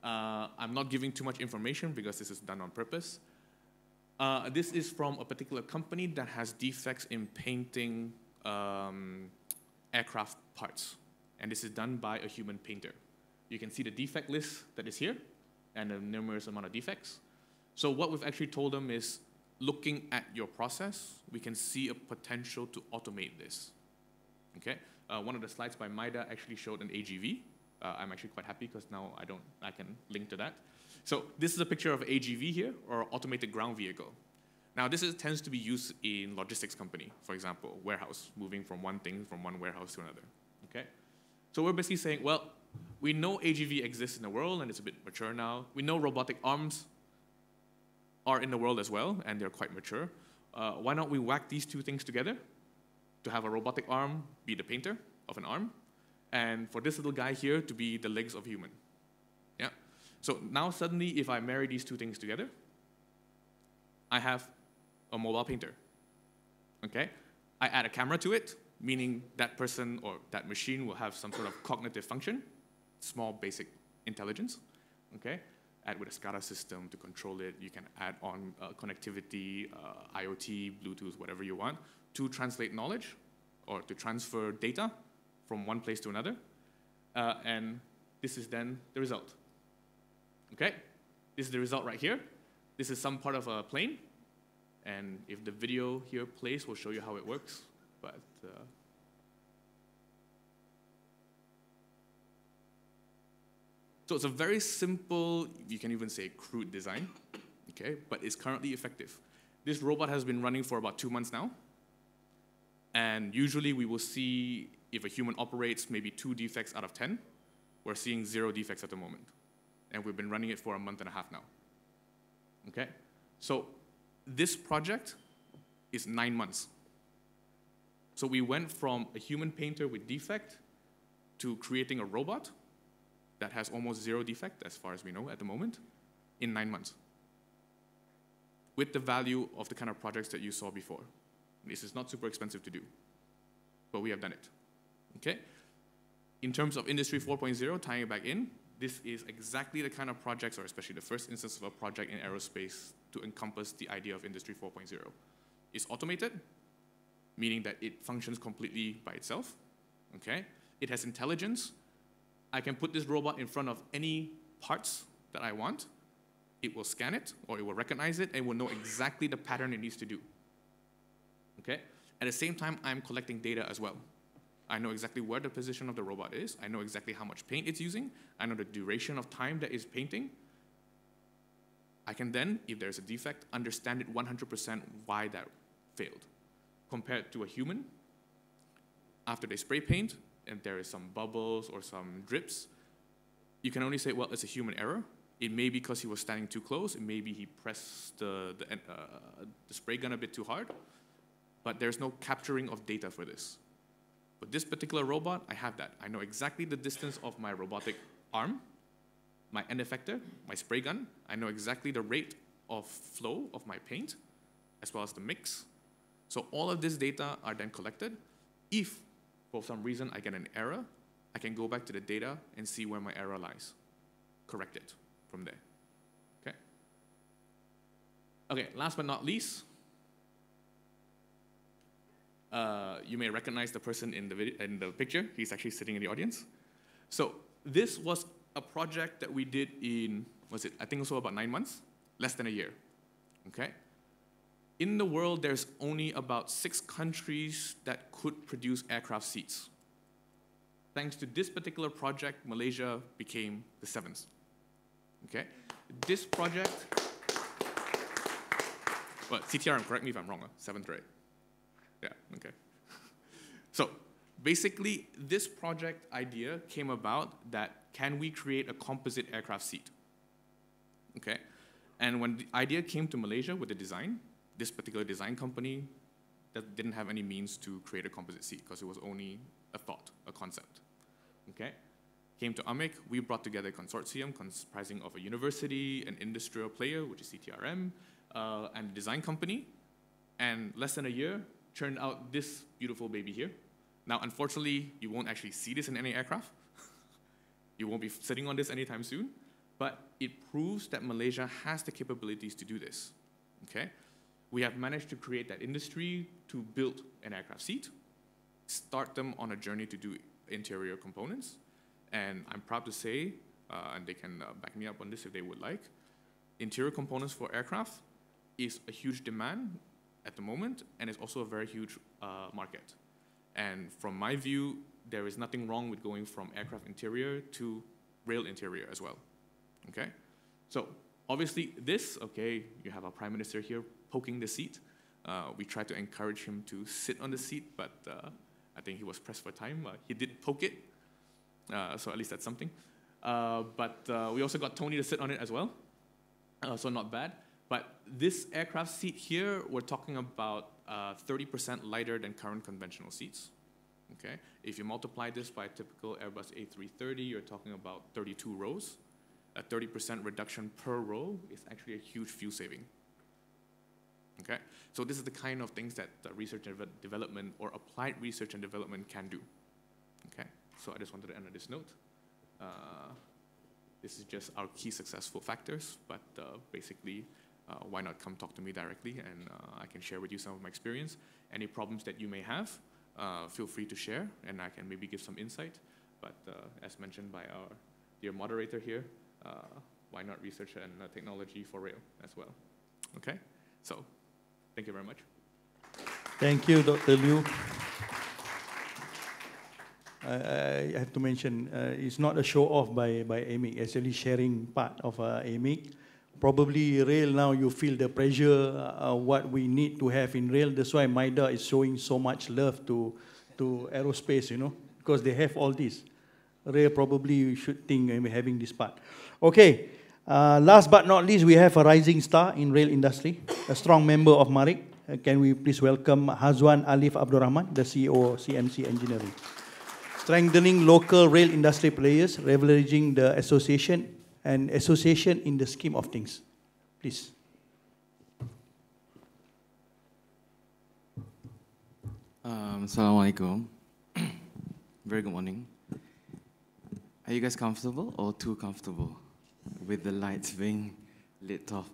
I'm not giving too much information because this is done on purpose. This is from a particular company that has defects in painting aircraft parts. And this is done by a human painter. You can see the defect list that is here and a numerous amount of defects. So what we've actually told them is, looking at your process, we can see a potential to automate this. Okay? One of the slides by Maida actually showed an AGV. I'm actually quite happy because now I can link to that. So this is a picture of AGV here, or automated ground vehicle. Now this tends to be used in logistics company, for example, warehouse, moving from one thing from one warehouse to another. Okay? So we're basically saying, well, we know AGV exists in the world and it's a bit mature now. We know robotic arms are in the world as well, and they're quite mature. Why not we whack these 2 things together to have a robotic arm be the painter of an arm, and for this little guy here to be the legs of a human. Yeah. So now suddenly, if I marry these 2 things together, I have a mobile painter. Okay. I add a camera to it, meaning that person or that machine will have some sort of cognitive function, small basic intelligence. Okay. Add with a SCADA system to control it. You can add on connectivity, IoT, Bluetooth, whatever you want, to translate knowledge or to transfer data from one place to another. And this is then the result. Okay? This is the result right here. This is some part of a plane. And if the video here plays, we'll show you how it works. But so it's a very simple, you can even say crude design, okay, but it's currently effective. This robot has been running for about 2 months now. And usually we will see, if a human operates, maybe 2 defects out of 10. We're seeing 0 defects at the moment. and we've been running it for a month and a half now. Okay? So this project is 9 months. So we went from a human painter with defect to creating a robot that has almost zero defect, as far as we know at the moment, in 9 months, with the value of the kind of projects that you saw before. This is not super expensive to do, but we have done it. Okay? In terms of Industry 4.0, tying it back in, this is exactly the kind of projects, or especially the first instance of a project in aerospace to encompass the idea of Industry 4.0. It's automated, meaning that it functions completely by itself. Okay? It has intelligence. I can put this robot in front of any parts that I want. It will scan it, or it will recognize it, and will know exactly the pattern it needs to do. Okay? At the same time, I'm collecting data as well. I know exactly where the position of the robot is. I know exactly how much paint it's using. I know the duration of time that it's painting. I can then, if there's a defect, understand it 100% why that failed. Compared to a human, after they spray paint, and there is some bubbles or some drips, you can only say, well, it's a human error. It may be because he was standing too close. It may be he pressed the spray gun a bit too hard. But there's no capturing of data for this. With this particular robot, I have that. I know exactly the distance of my robotic arm, my end effector, my spray gun. I know exactly the rate of flow of my paint, as well as the mix. So all of this data are then collected. If, for some reason, I get an error, I can go back to the data and see where my error lies. Correct it from there. Okay? Okay, last but not least, you may recognize the person in the picture. He's actually sitting in the audience. So this was a project that we did in, I think also about 9 months, less than a year. Okay? In the world, there's only about 6 countries that could produce aircraft seats. Thanks to this particular project, Malaysia became the 7th. Okay? This project, well, CTRM, correct me if I'm wrong, 7th, right? Yeah, okay. So basically, this project idea came about that can we create a composite aircraft seat? Okay? And when the idea came to Malaysia with the design, this particular design company that didn't have any means to create a composite seat because it was only a thought, a concept. Okay? Came to AMIC, we brought together a consortium comprising of a university, an industrial player, which is CTRM, and a design company. And less than a year, churned out this beautiful baby here. Now, unfortunately, you won't actually see this in any aircraft. You won't be sitting on this anytime soon. But it proves that Malaysia has the capabilities to do this. Okay? We have managed to create that industry to build an aircraft seat, start them on a journey to do interior components. And I'm proud to say, and they can back me up on this if they would like, interior components for aircraft is a huge demand at the moment, and it's also a very huge market. And from my view, there is nothing wrong with going from aircraft interior to rail interior as well. Okay? So obviously this, okay, you have our Prime Minister here poking the seat. We tried to encourage him to sit on the seat, but I think he was pressed for time. He did poke it, so at least that's something. But we also got Tony to sit on it as well, so not bad. But this aircraft seat here, we're talking about 30% lighter than current conventional seats. Okay? If you multiply this by a typical Airbus A330, you're talking about 32 rows. A 30% reduction per row is actually a huge fuel saving. Okay? So this is the kind of things that research and development or applied research and development can do. Okay? So I just wanted to end on this note. This is just our key successful factors, but basically, why not come talk to me directly, and I can share with you some of my experience. Any problems that you may have, feel free to share, and I can maybe give some insight. But as mentioned by our dear moderator here, why not research and technology for rail as well? Okay? So, thank you very much. Thank you, Dr. Liu. I have to mention, it's not a show-off by AMIC, actually sharing part of AMIC. Probably rail now, you feel the pressure, what we need to have in rail. That's why MIDA is showing so much love to aerospace, you know, because they have all this. rail, probably you should think we're having this part. Okay, last but not least, we have a rising star in rail industry, a strong member of MARIC. Can we please welcome Hazwan Alif Abdul Rahman, the CEO of CMC Engineering. Strengthening local rail industry players, leveraging the association in the scheme of things. Please. Assalamualaikum. Very good morning. Are you guys comfortable or too comfortable with the lights being lit off?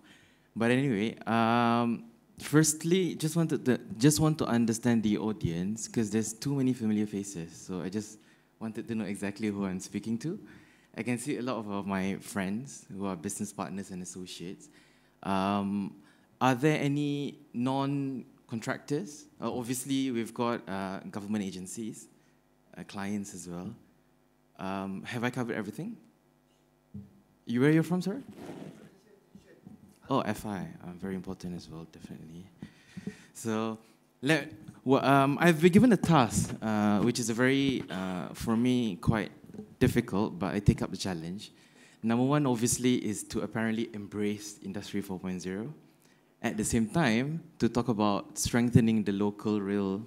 But anyway, firstly, just want to understand the audience because there's too many familiar faces. So I just wanted to know exactly who I'm speaking to. I can see a lot of my friends who are business partners and associates. Are there any non-contractors? Obviously, we've got government agencies, clients as well. Have I covered everything? Where you're from, sir? Oh, FI, very important as well, definitely. So, I've been given a task, which is a very, for me, quite difficult, but I take up the challenge. Number one, obviously, is to apparently embrace Industry 4.0. At the same time, to talk about strengthening the local rail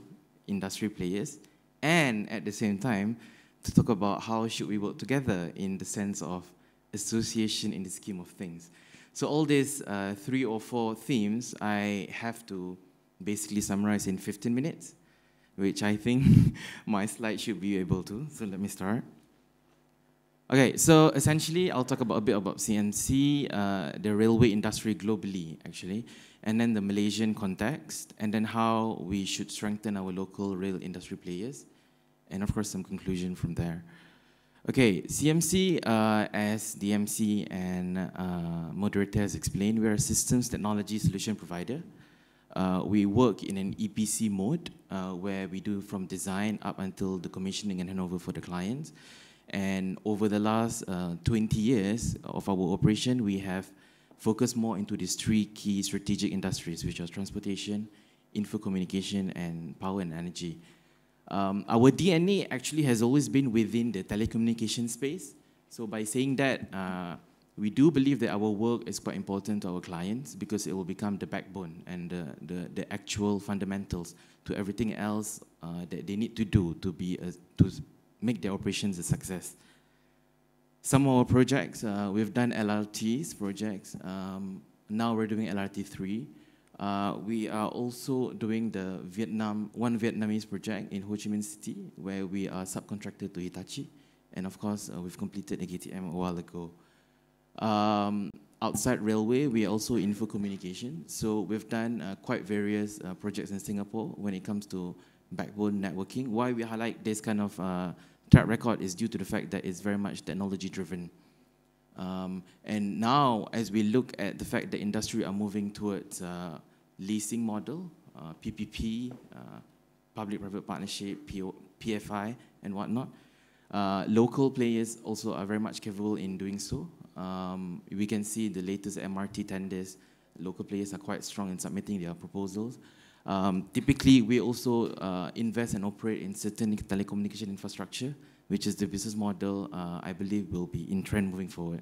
industry players, and at the same time, to talk about how should we work together in the sense of association in the scheme of things. So all these 3 or 4 themes, I have to basically summarize in 15 minutes, which I think my slide should be able to. So let me start. Okay, so essentially, I'll talk a bit about CMC, the railway industry globally, actually, and then the Malaysian context, and then how we should strengthen our local rail industry players, and of course, some conclusion from there. Okay, CMC, as the MC and moderator has explained, we are a systems technology solution provider. We work in an EPC mode, where we do from design up until the commissioning and handover for the clients. And over the last 20 years of our operation, we have focused more into these 3 key strategic industries, which are transportation, info communication, and power and energy. Our DNA actually has always been within the telecommunication space. So by saying that, we do believe that our work is quite important to our clients because it will become the backbone and the actual fundamentals to everything else that they need to do to make their operations a success. Some of our projects, we've done LRTs projects. Now we're doing LRT3. We are also doing the one Vietnamese project in Ho Chi Minh City, where we are subcontracted to Hitachi. And of course, we've completed the KTM a while ago. Outside railway, we are also info communication. So we've done quite various projects in Singapore when it comes to backbone networking. Why we highlight this kind of track record is due to the fact that it's very much technology driven. And now, as we look at the fact that industry are moving towards leasing model, PPP, public-private partnership, PFI, and whatnot, local players also are very much capable in doing so. We can see the latest MRT tenders, local players are quite strong in submitting their proposals. Typically, we also invest and operate in certain telecommunication infrastructure, which is the business model I believe will be in trend moving forward.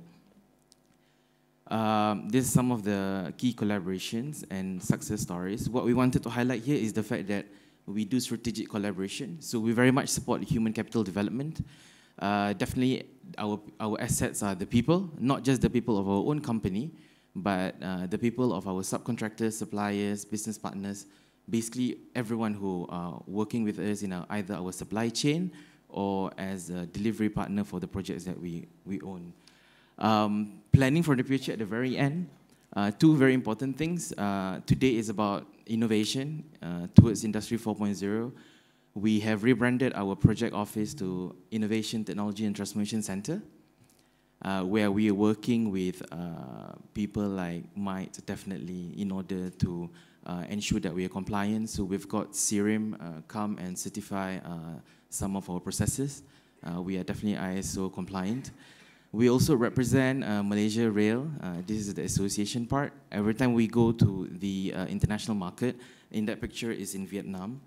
These are some of the key collaborations and success stories. What we wanted to highlight here is the fact that we do strategic collaboration. So we very much support human capital development. Definitely, our assets are the people, not just the people of our own company, but the people of our subcontractors, suppliers, business partners, basically everyone who are working with us in either our supply chain or as a delivery partner for the projects that we own. Planning for the future at the very end. 2 very important things. Today is about innovation towards Industry 4.0. We have rebranded our project office to Innovation, Technology and Transformation Center, where we are working with people like MITE, definitely, in order to ensure that we are compliant. So we've got CRIM come and certify some of our processes. We are definitely ISO compliant. We also represent Malaysia Rail. This is the association part. Every time we go to the international market, in that picture is in Vietnam.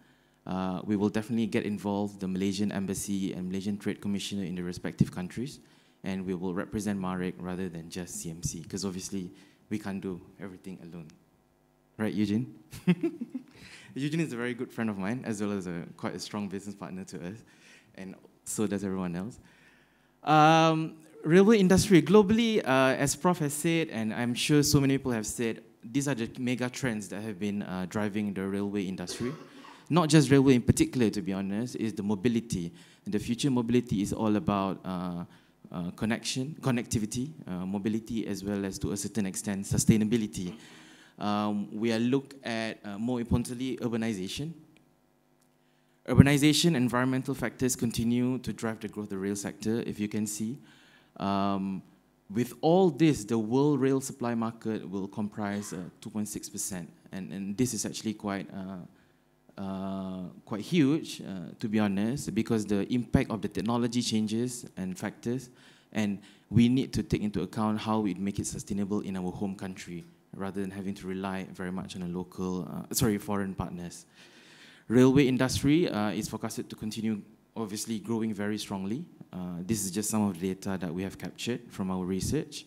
we will definitely get involved, the Malaysian Embassy and Malaysian Trade Commissioner in the respective countries, and we will represent MARIC rather than just CMC, because obviously we can't do everything alone. Right, Eugene? Eugene is a very good friend of mine, as well as quite a strong business partner to us, and so does everyone else. Railway industry, globally, as Prof has said, and I'm sure so many people have said, these are the mega trends that have been driving the railway industry. Not just railway in particular, to be honest, is the mobility. And the future mobility is all about connectivity, mobility, as well as, to a certain extent, sustainability. We are look at, more importantly, urbanization. Urbanization, environmental factors continue to drive the growth of the rail sector, if you can see. With all this, the world rail supply market will comprise 2.6%, and this is actually quite huge, to be honest, because the impact of the technology changes and factors, and we need to take into account how we make it sustainable in our home country, rather than having to rely very much on a local, foreign partners. Railway industry is forecasted to continue, obviously, growing very strongly. This is just some of the data that we have captured from our research.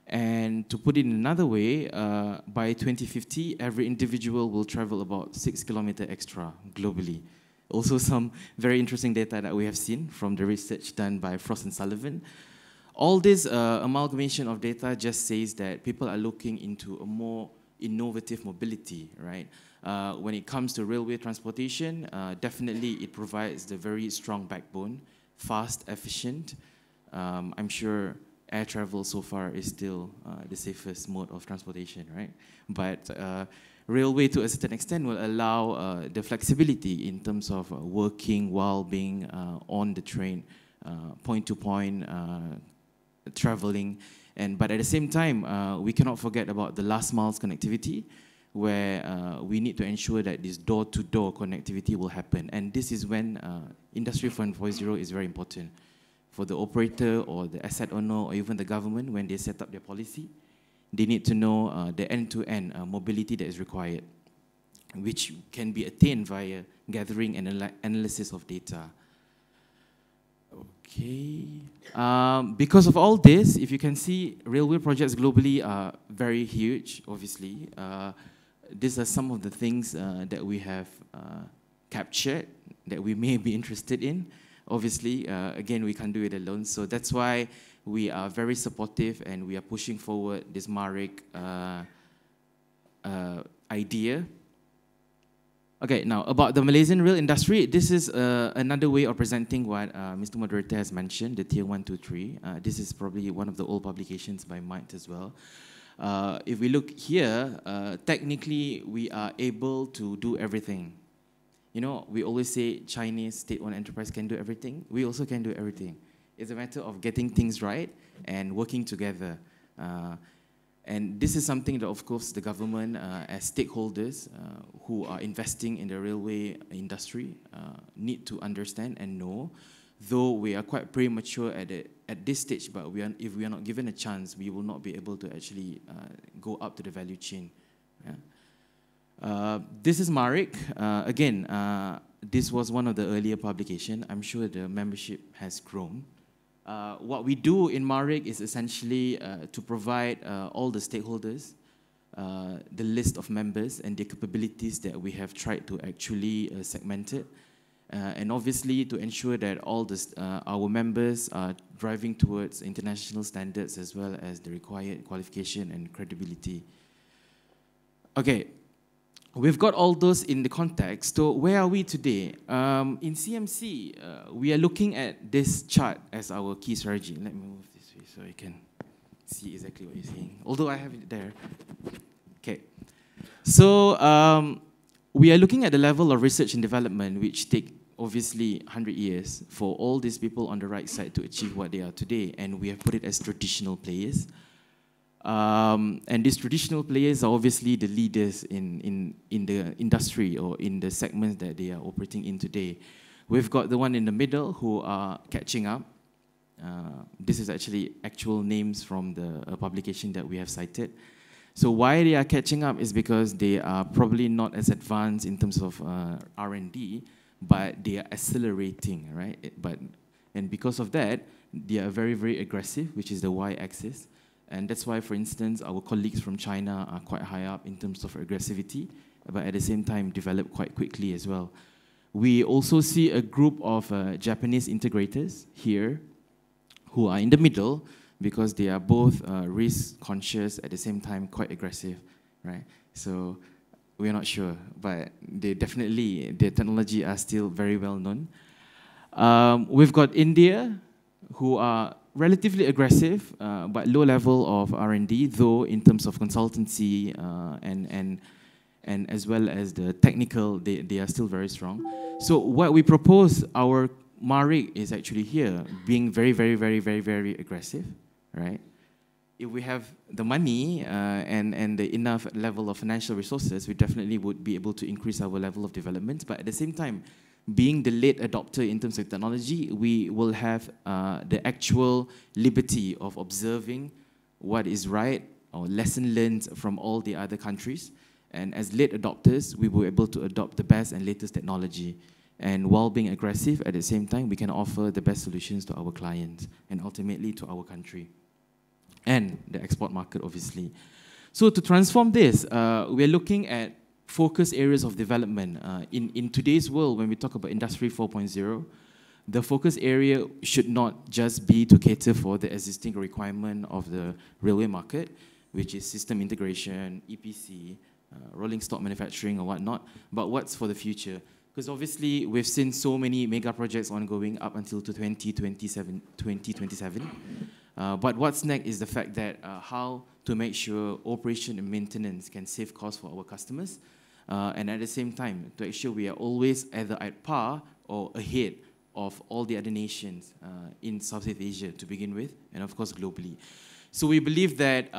And to put it in another way, by 2050, every individual will travel about 6 kilometers extra globally. Also some very interesting data that we have seen from the research done by Frost and Sullivan. All this amalgamation of data just says that people are looking into a more innovative mobility, right? When it comes to railway transportation, definitely it provides the very strong backbone, fast, efficient. I'm sure air travel so far is still the safest mode of transportation, right? But railway, to a certain extent, will allow the flexibility in terms of working while being on the train, point to point, traveling. But at the same time, we cannot forget about the last mile's connectivity, where we need to ensure that this door-to-door connectivity will happen. And this is when Industry 4.0 is very important. For the operator or the asset owner or even the government, when they set up their policy, they need to know the end-to-end mobility that is required, which can be attained via gathering and analysis of data. Okay. Because of all this, if you can see, railway projects globally are very huge, obviously. These are some of the things that we have captured that we may be interested in. Obviously, again, we can't do it alone. So that's why we are very supportive and we are pushing forward this MARIC idea. Okay, now about the Malaysian rail industry, this is another way of presenting what Mr. Moderator has mentioned, the Tier 1, 2, 3. This is probably one of the old publications by Mike as well. If we look here, technically we are able to do everything. You know, we always say Chinese state-owned enterprise can do everything. We also can do everything. It's a matter of getting things right and working together. And this is something that, of course, the government, as stakeholders who are investing in the railway industry, need to understand and know. Though we are quite premature at this stage, but if we are not given a chance, we will not be able to actually go up to the value chain. Yeah. This is MARIC. Again, this was one of the earlier publications. I'm sure the membership has grown. What we do in MARIC is essentially to provide all the stakeholders the list of members and the capabilities that we have tried to actually segment it. And obviously to ensure that all this, our members are driving towards international standards as well as the required qualification and credibility. Okay. We've got all those in the context. So where are we today? In CMC, we are looking at this chart as our key strategy. Let me move this way so you can see exactly what you're saying. Although I have it there. Okay. So we are looking at the level of research and development, which take obviously 100 years for all these people on the right side to achieve what they are today. And we have put it as traditional players. And these traditional players are obviously the leaders in the industry or in the segments that they are operating in today. We've got the one in the middle who are catching up. This is actually actual names from the publication that we have cited. So why they are catching up is because they are probably not as advanced in terms of R&D, but they are accelerating, right? And because of that, they are very, very aggressive, which is the y-axis. And that's why, for instance, our colleagues from China are quite high up in terms of aggressivity, but at the same time develop quite quickly as well. We also see a group of Japanese integrators here who are in the middle because they are both risk conscious, at the same time quite aggressive, right? So we're not sure, but they definitely, their technology are still very well known. We've got India, who are relatively aggressive, but low level of R&D, though in terms of consultancy and as well as the technical, they are still very strong. So what we propose, our MARIC is actually here, being very, very, very, very, very aggressive, right? If we have the money and the enough level of financial resources, we definitely would be able to increase our level of development. But at the same time, being the late adopter in terms of technology, we will have the actual liberty of observing what is right or lesson learned from all the other countries. And as late adopters, we will be able to adopt the best and latest technology. And while being aggressive, at the same time, we can offer the best solutions to our clients and ultimately to our country and the export market, obviously. So to transform this, we're looking at focus areas of development. In today's world, when we talk about Industry 4.0, the focus area should not just be to cater for the existing requirement of the railway market, which is system integration, EPC, rolling stock manufacturing or whatnot, but what's for the future? Because obviously, we've seen so many mega projects ongoing up until to 2027. But what's next is the fact that how to make sure operation and maintenance can save costs for our customers, and at the same time, to ensure we are always either at par or ahead of all the other nations in Southeast Asia to begin with, and of course globally. So we believe that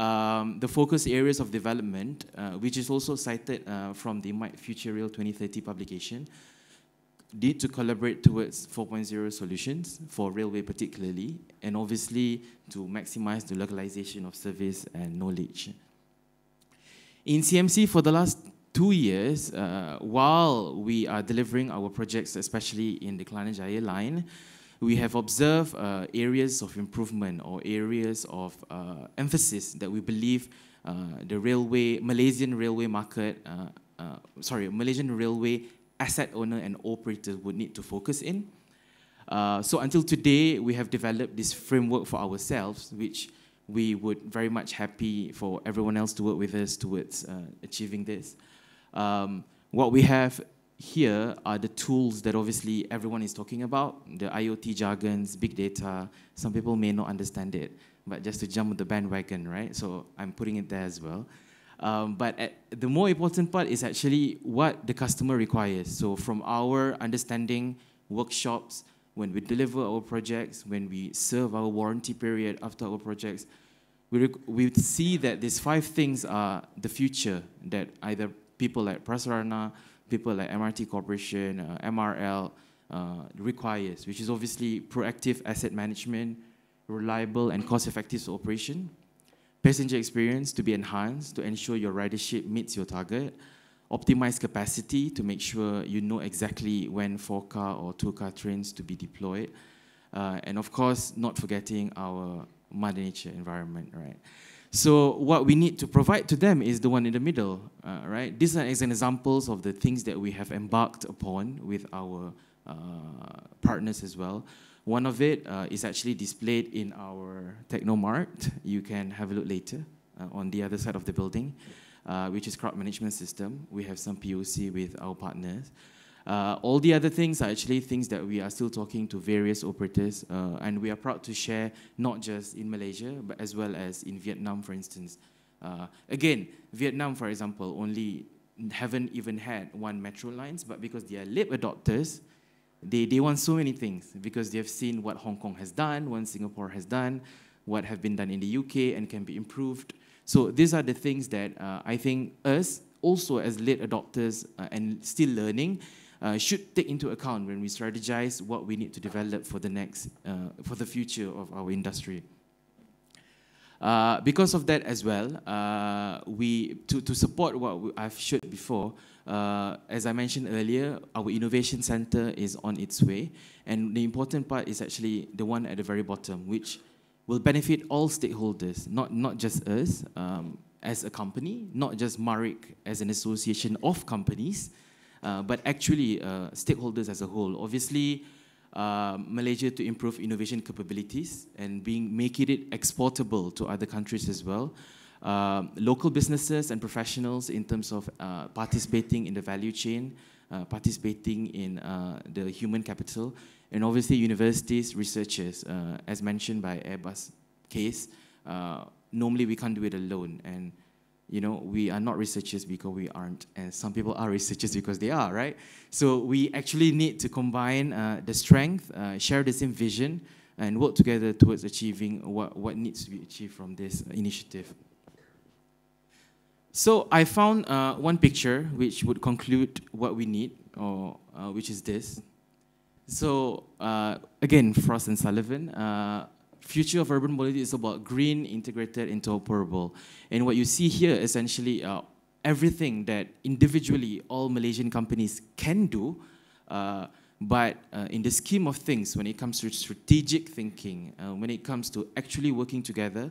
the focus areas of development, which is also cited from the MIT Future Rail 2030 publication, need to collaborate towards 4.0 solutions for railway particularly, and obviously to maximize the localization of service and knowledge. In CMC, for the last 2 years, while we are delivering our projects, especially in the Kelana Jaya line, we have observed areas of improvement or areas of emphasis that we believe the Malaysian railway market, Malaysian railway asset owner and operators would need to focus in. So until today, we have developed this framework for ourselves, which we would very much happy for everyone else to work with us towards achieving this. What we have here are the tools that obviously everyone is talking about, the IoT jargons, big data. Some people may not understand it, but just to jump on the bandwagon, right? So I'm putting it there as well. But the more important part is actually what the customer requires. So from our understanding, workshops, when we deliver our projects, when we serve our warranty period after our projects, we see that these 5 things are the future that either people like Prasarana, people like MRT Corporation, MRL requires, which is obviously proactive asset management, reliable and cost-effective operation, passenger experience to be enhanced to ensure your ridership meets your target, optimize capacity to make sure you know exactly when 4-car or 2-car trains to be deployed, and of course, not forgetting our Mother Nature environment, right? So what we need to provide to them is the one in the middle, right? These are examples of the things that we have embarked upon with our partners as well. One of it is actually displayed in our Technomart. You can have a look later on the other side of the building, which is crowd management system. We have some POC with our partners. All the other things are actually things that we are still talking to various operators, and we are proud to share not just in Malaysia, but as well as in Vietnam, for instance. Again, Vietnam, for example, only haven't even had 1 metro lines, but because they are late adopters, they want so many things because they have seen what Hong Kong has done, what Singapore has done, what have been done in the UK and can be improved. So these are the things that I think us, also as late adopters and still learning, should take into account when we strategize what we need to develop for the next, for the future of our industry. Because of that as well, to support what I've shared before, as I mentioned earlier, our innovation center is on its way, and the important part is actually the one at the very bottom, which will benefit all stakeholders, not just us as a company, not just MARIC as an association of companies, but actually stakeholders as a whole. Obviously, Malaysia to improve innovation capabilities and making it exportable to other countries as well. Local businesses and professionals in terms of participating in the value chain, participating in the human capital, and obviously universities, researchers, as mentioned by Airbus case, normally we can't do it alone. And you know, we are not researchers because we aren't, and some people are researchers because they are, right? So we actually need to combine the strength, share the same vision, and work together towards achieving what needs to be achieved from this initiative. So I found one picture which would conclude what we need, or which is this. So again, Frost and Sullivan, future of urban mobility is about green, integrated, interoperable. And what you see here, essentially, everything that individually all Malaysian companies can do, but in the scheme of things, when it comes to strategic thinking, when it comes to actually working together,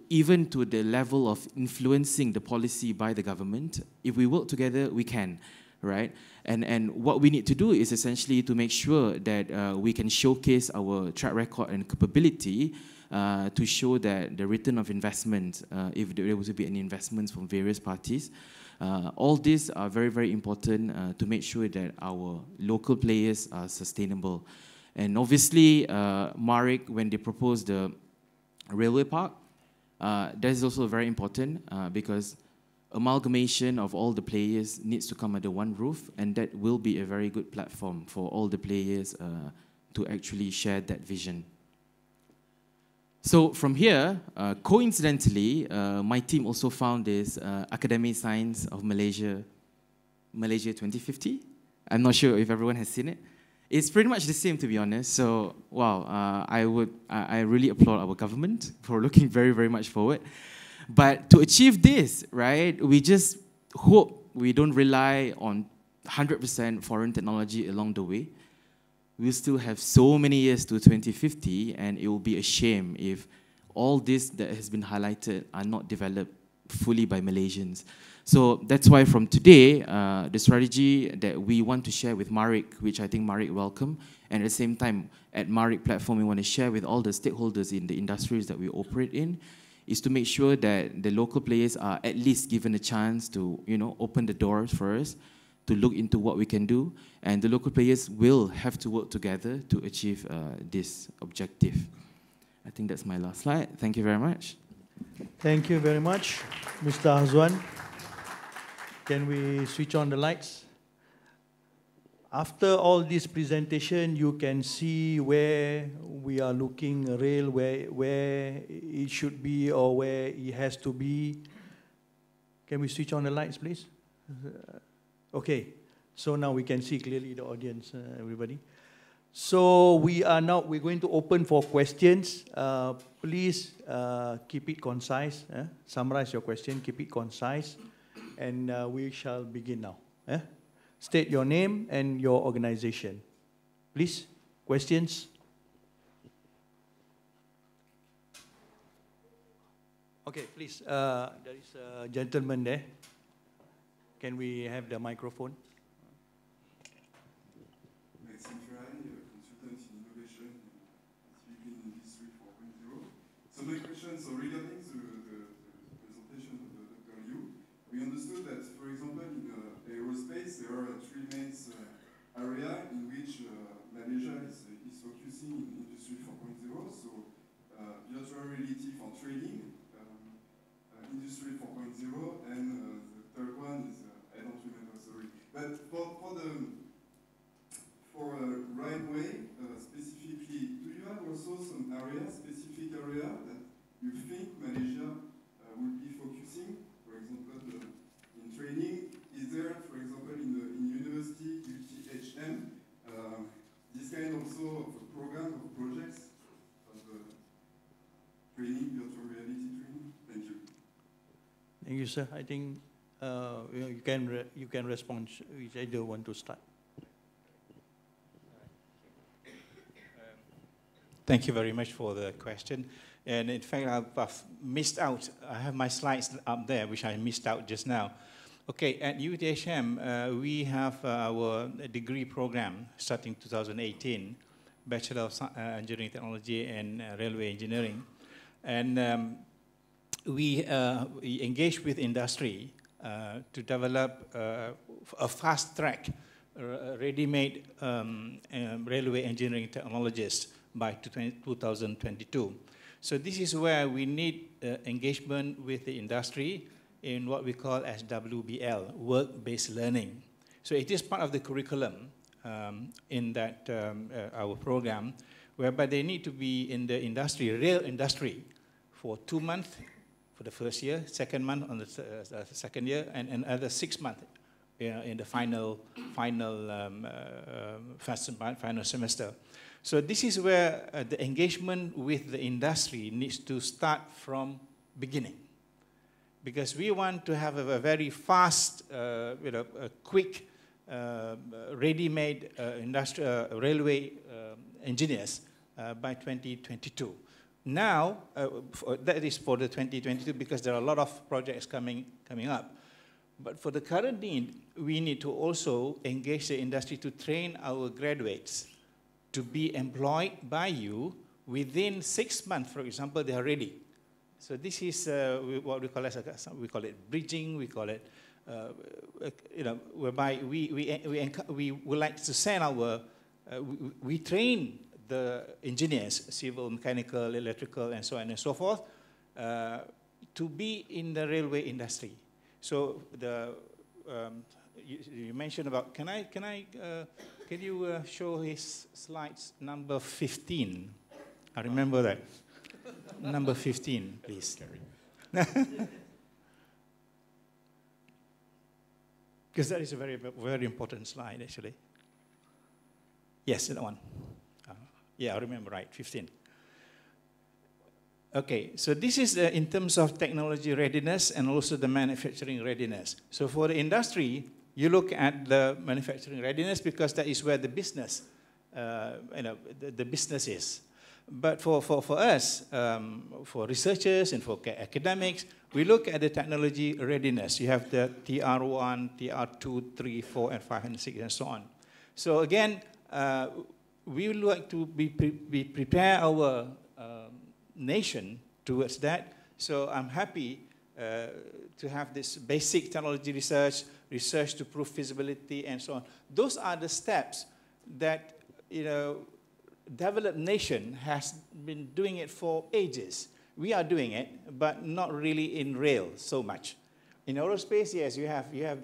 even to the level of influencing the policy by the government, if we work together, we can, right? And what we need to do is essentially to make sure that we can showcase our track record and capability to show that the return of investment, if there was to be any investments from various parties, all these are very, very important to make sure that our local players are sustainable. And obviously, MARIC, when they proposed the railway park, that is also very important because amalgamation of all the players needs to come under one roof, and that will be a very good platform for all the players to actually share that vision. So from here, coincidentally, my team also found this Academic Science of Malaysia 2050. I'm not sure if everyone has seen it. It's pretty much the same, to be honest. So, wow, I really applaud our government for looking very, very much forward. But to achieve this, right, we just hope we don't rely on 100% foreign technology along the way. We'll still have so many years to 2050, and it will be a shame if all this that has been highlighted are not developed fully by Malaysians. So that's why from today, the strategy that we want to share with MARIC, which I think MARIC welcome, and at the same time, at MARIC platform, we want to share with all the stakeholders in the industries that we operate in, is to make sure that the local players are at least given a chance to, you know, open the doors for us to look into what we can do, and the local players will have to work together to achieve this objective. I think that's my last slide. Thank you very much. Thank you very much, Mr. Hazwan. Can we switch on the lights? After all this presentation, you can see where we are looking rail, where it should be or where it has to be. Can we switch on the lights, please? Okay, so now we can see clearly the audience, everybody. So we're going to open for questions. Please keep it concise. Summarize your question, keep it concise, and we shall begin now. State your name and your organization. Please, questions? Okay, please, there is a gentleman there. Can we have the microphone? So my question, so regarding the presentation of Dr. Liu, we understood that, for example, in aerospace, there are three main areas in which Malaysia is focusing in Industry 4.0. So virtual reality for trading, Industry 4.0, and the third one is, I don't remember, sorry. But for railway, specifically, do you have also some specific area that you think Malaysia will be focusing? For example, in training, is there, for example, in university, UTHM, this kind also of a program of projects of training virtual reality? you, sir. I think you can respond. Whichever want to start. Thank you very much for the question. And in fact, I've missed out. I have my slides up there, which I missed out just now. Okay, at UTHM, we have our degree program starting 2018, Bachelor of Engineering Technology and Railway Engineering. And we engage with industry to develop a fast-track, ready-made railway engineering technologist by 2022. So this is where we need engagement with the industry in what we call as WBL, work-based learning. So it is part of the curriculum in that our program, whereby they need to be in the industry, real industry, for 2 months for the first year, second month on the second year, and another 6 months in the final semester. So this is where the engagement with the industry needs to start from beginning, because we want to have a very fast, a quick, ready-made railway engineers by 2022. Now, that is for the 2022, because there are a lot of projects coming up. But for the current need, we need to also engage the industry to train our graduates to be employed by you within 6 months, for example, they are ready. So this is what we call it bridging. We call it, whereby we would like to send our, we train the engineers, civil, mechanical, electrical, and so on and so forth, to be in the railway industry. So you mentioned about, can you show his slides number 15? I remember that. Number 15, please. Because that is a very, very important slide, actually. Yes, that one. Yeah, I remember, right, 15. Okay, so this is in terms of technology readiness and also the manufacturing readiness. So for the industry, you look at the manufacturing readiness because that is where the business, the business is. But for us, for researchers and for academics, we look at the technology readiness. You have the TR1, TR2, 3, 4, and 5, and 6, and so on. So again, we would like to prepare our nation towards that. So I'm happy to have this basic technology research to prove feasibility, and so on. Those are the steps that, developed nation has been doing it for ages. We are doing it, but not really in rail so much. In aerospace, yes, you have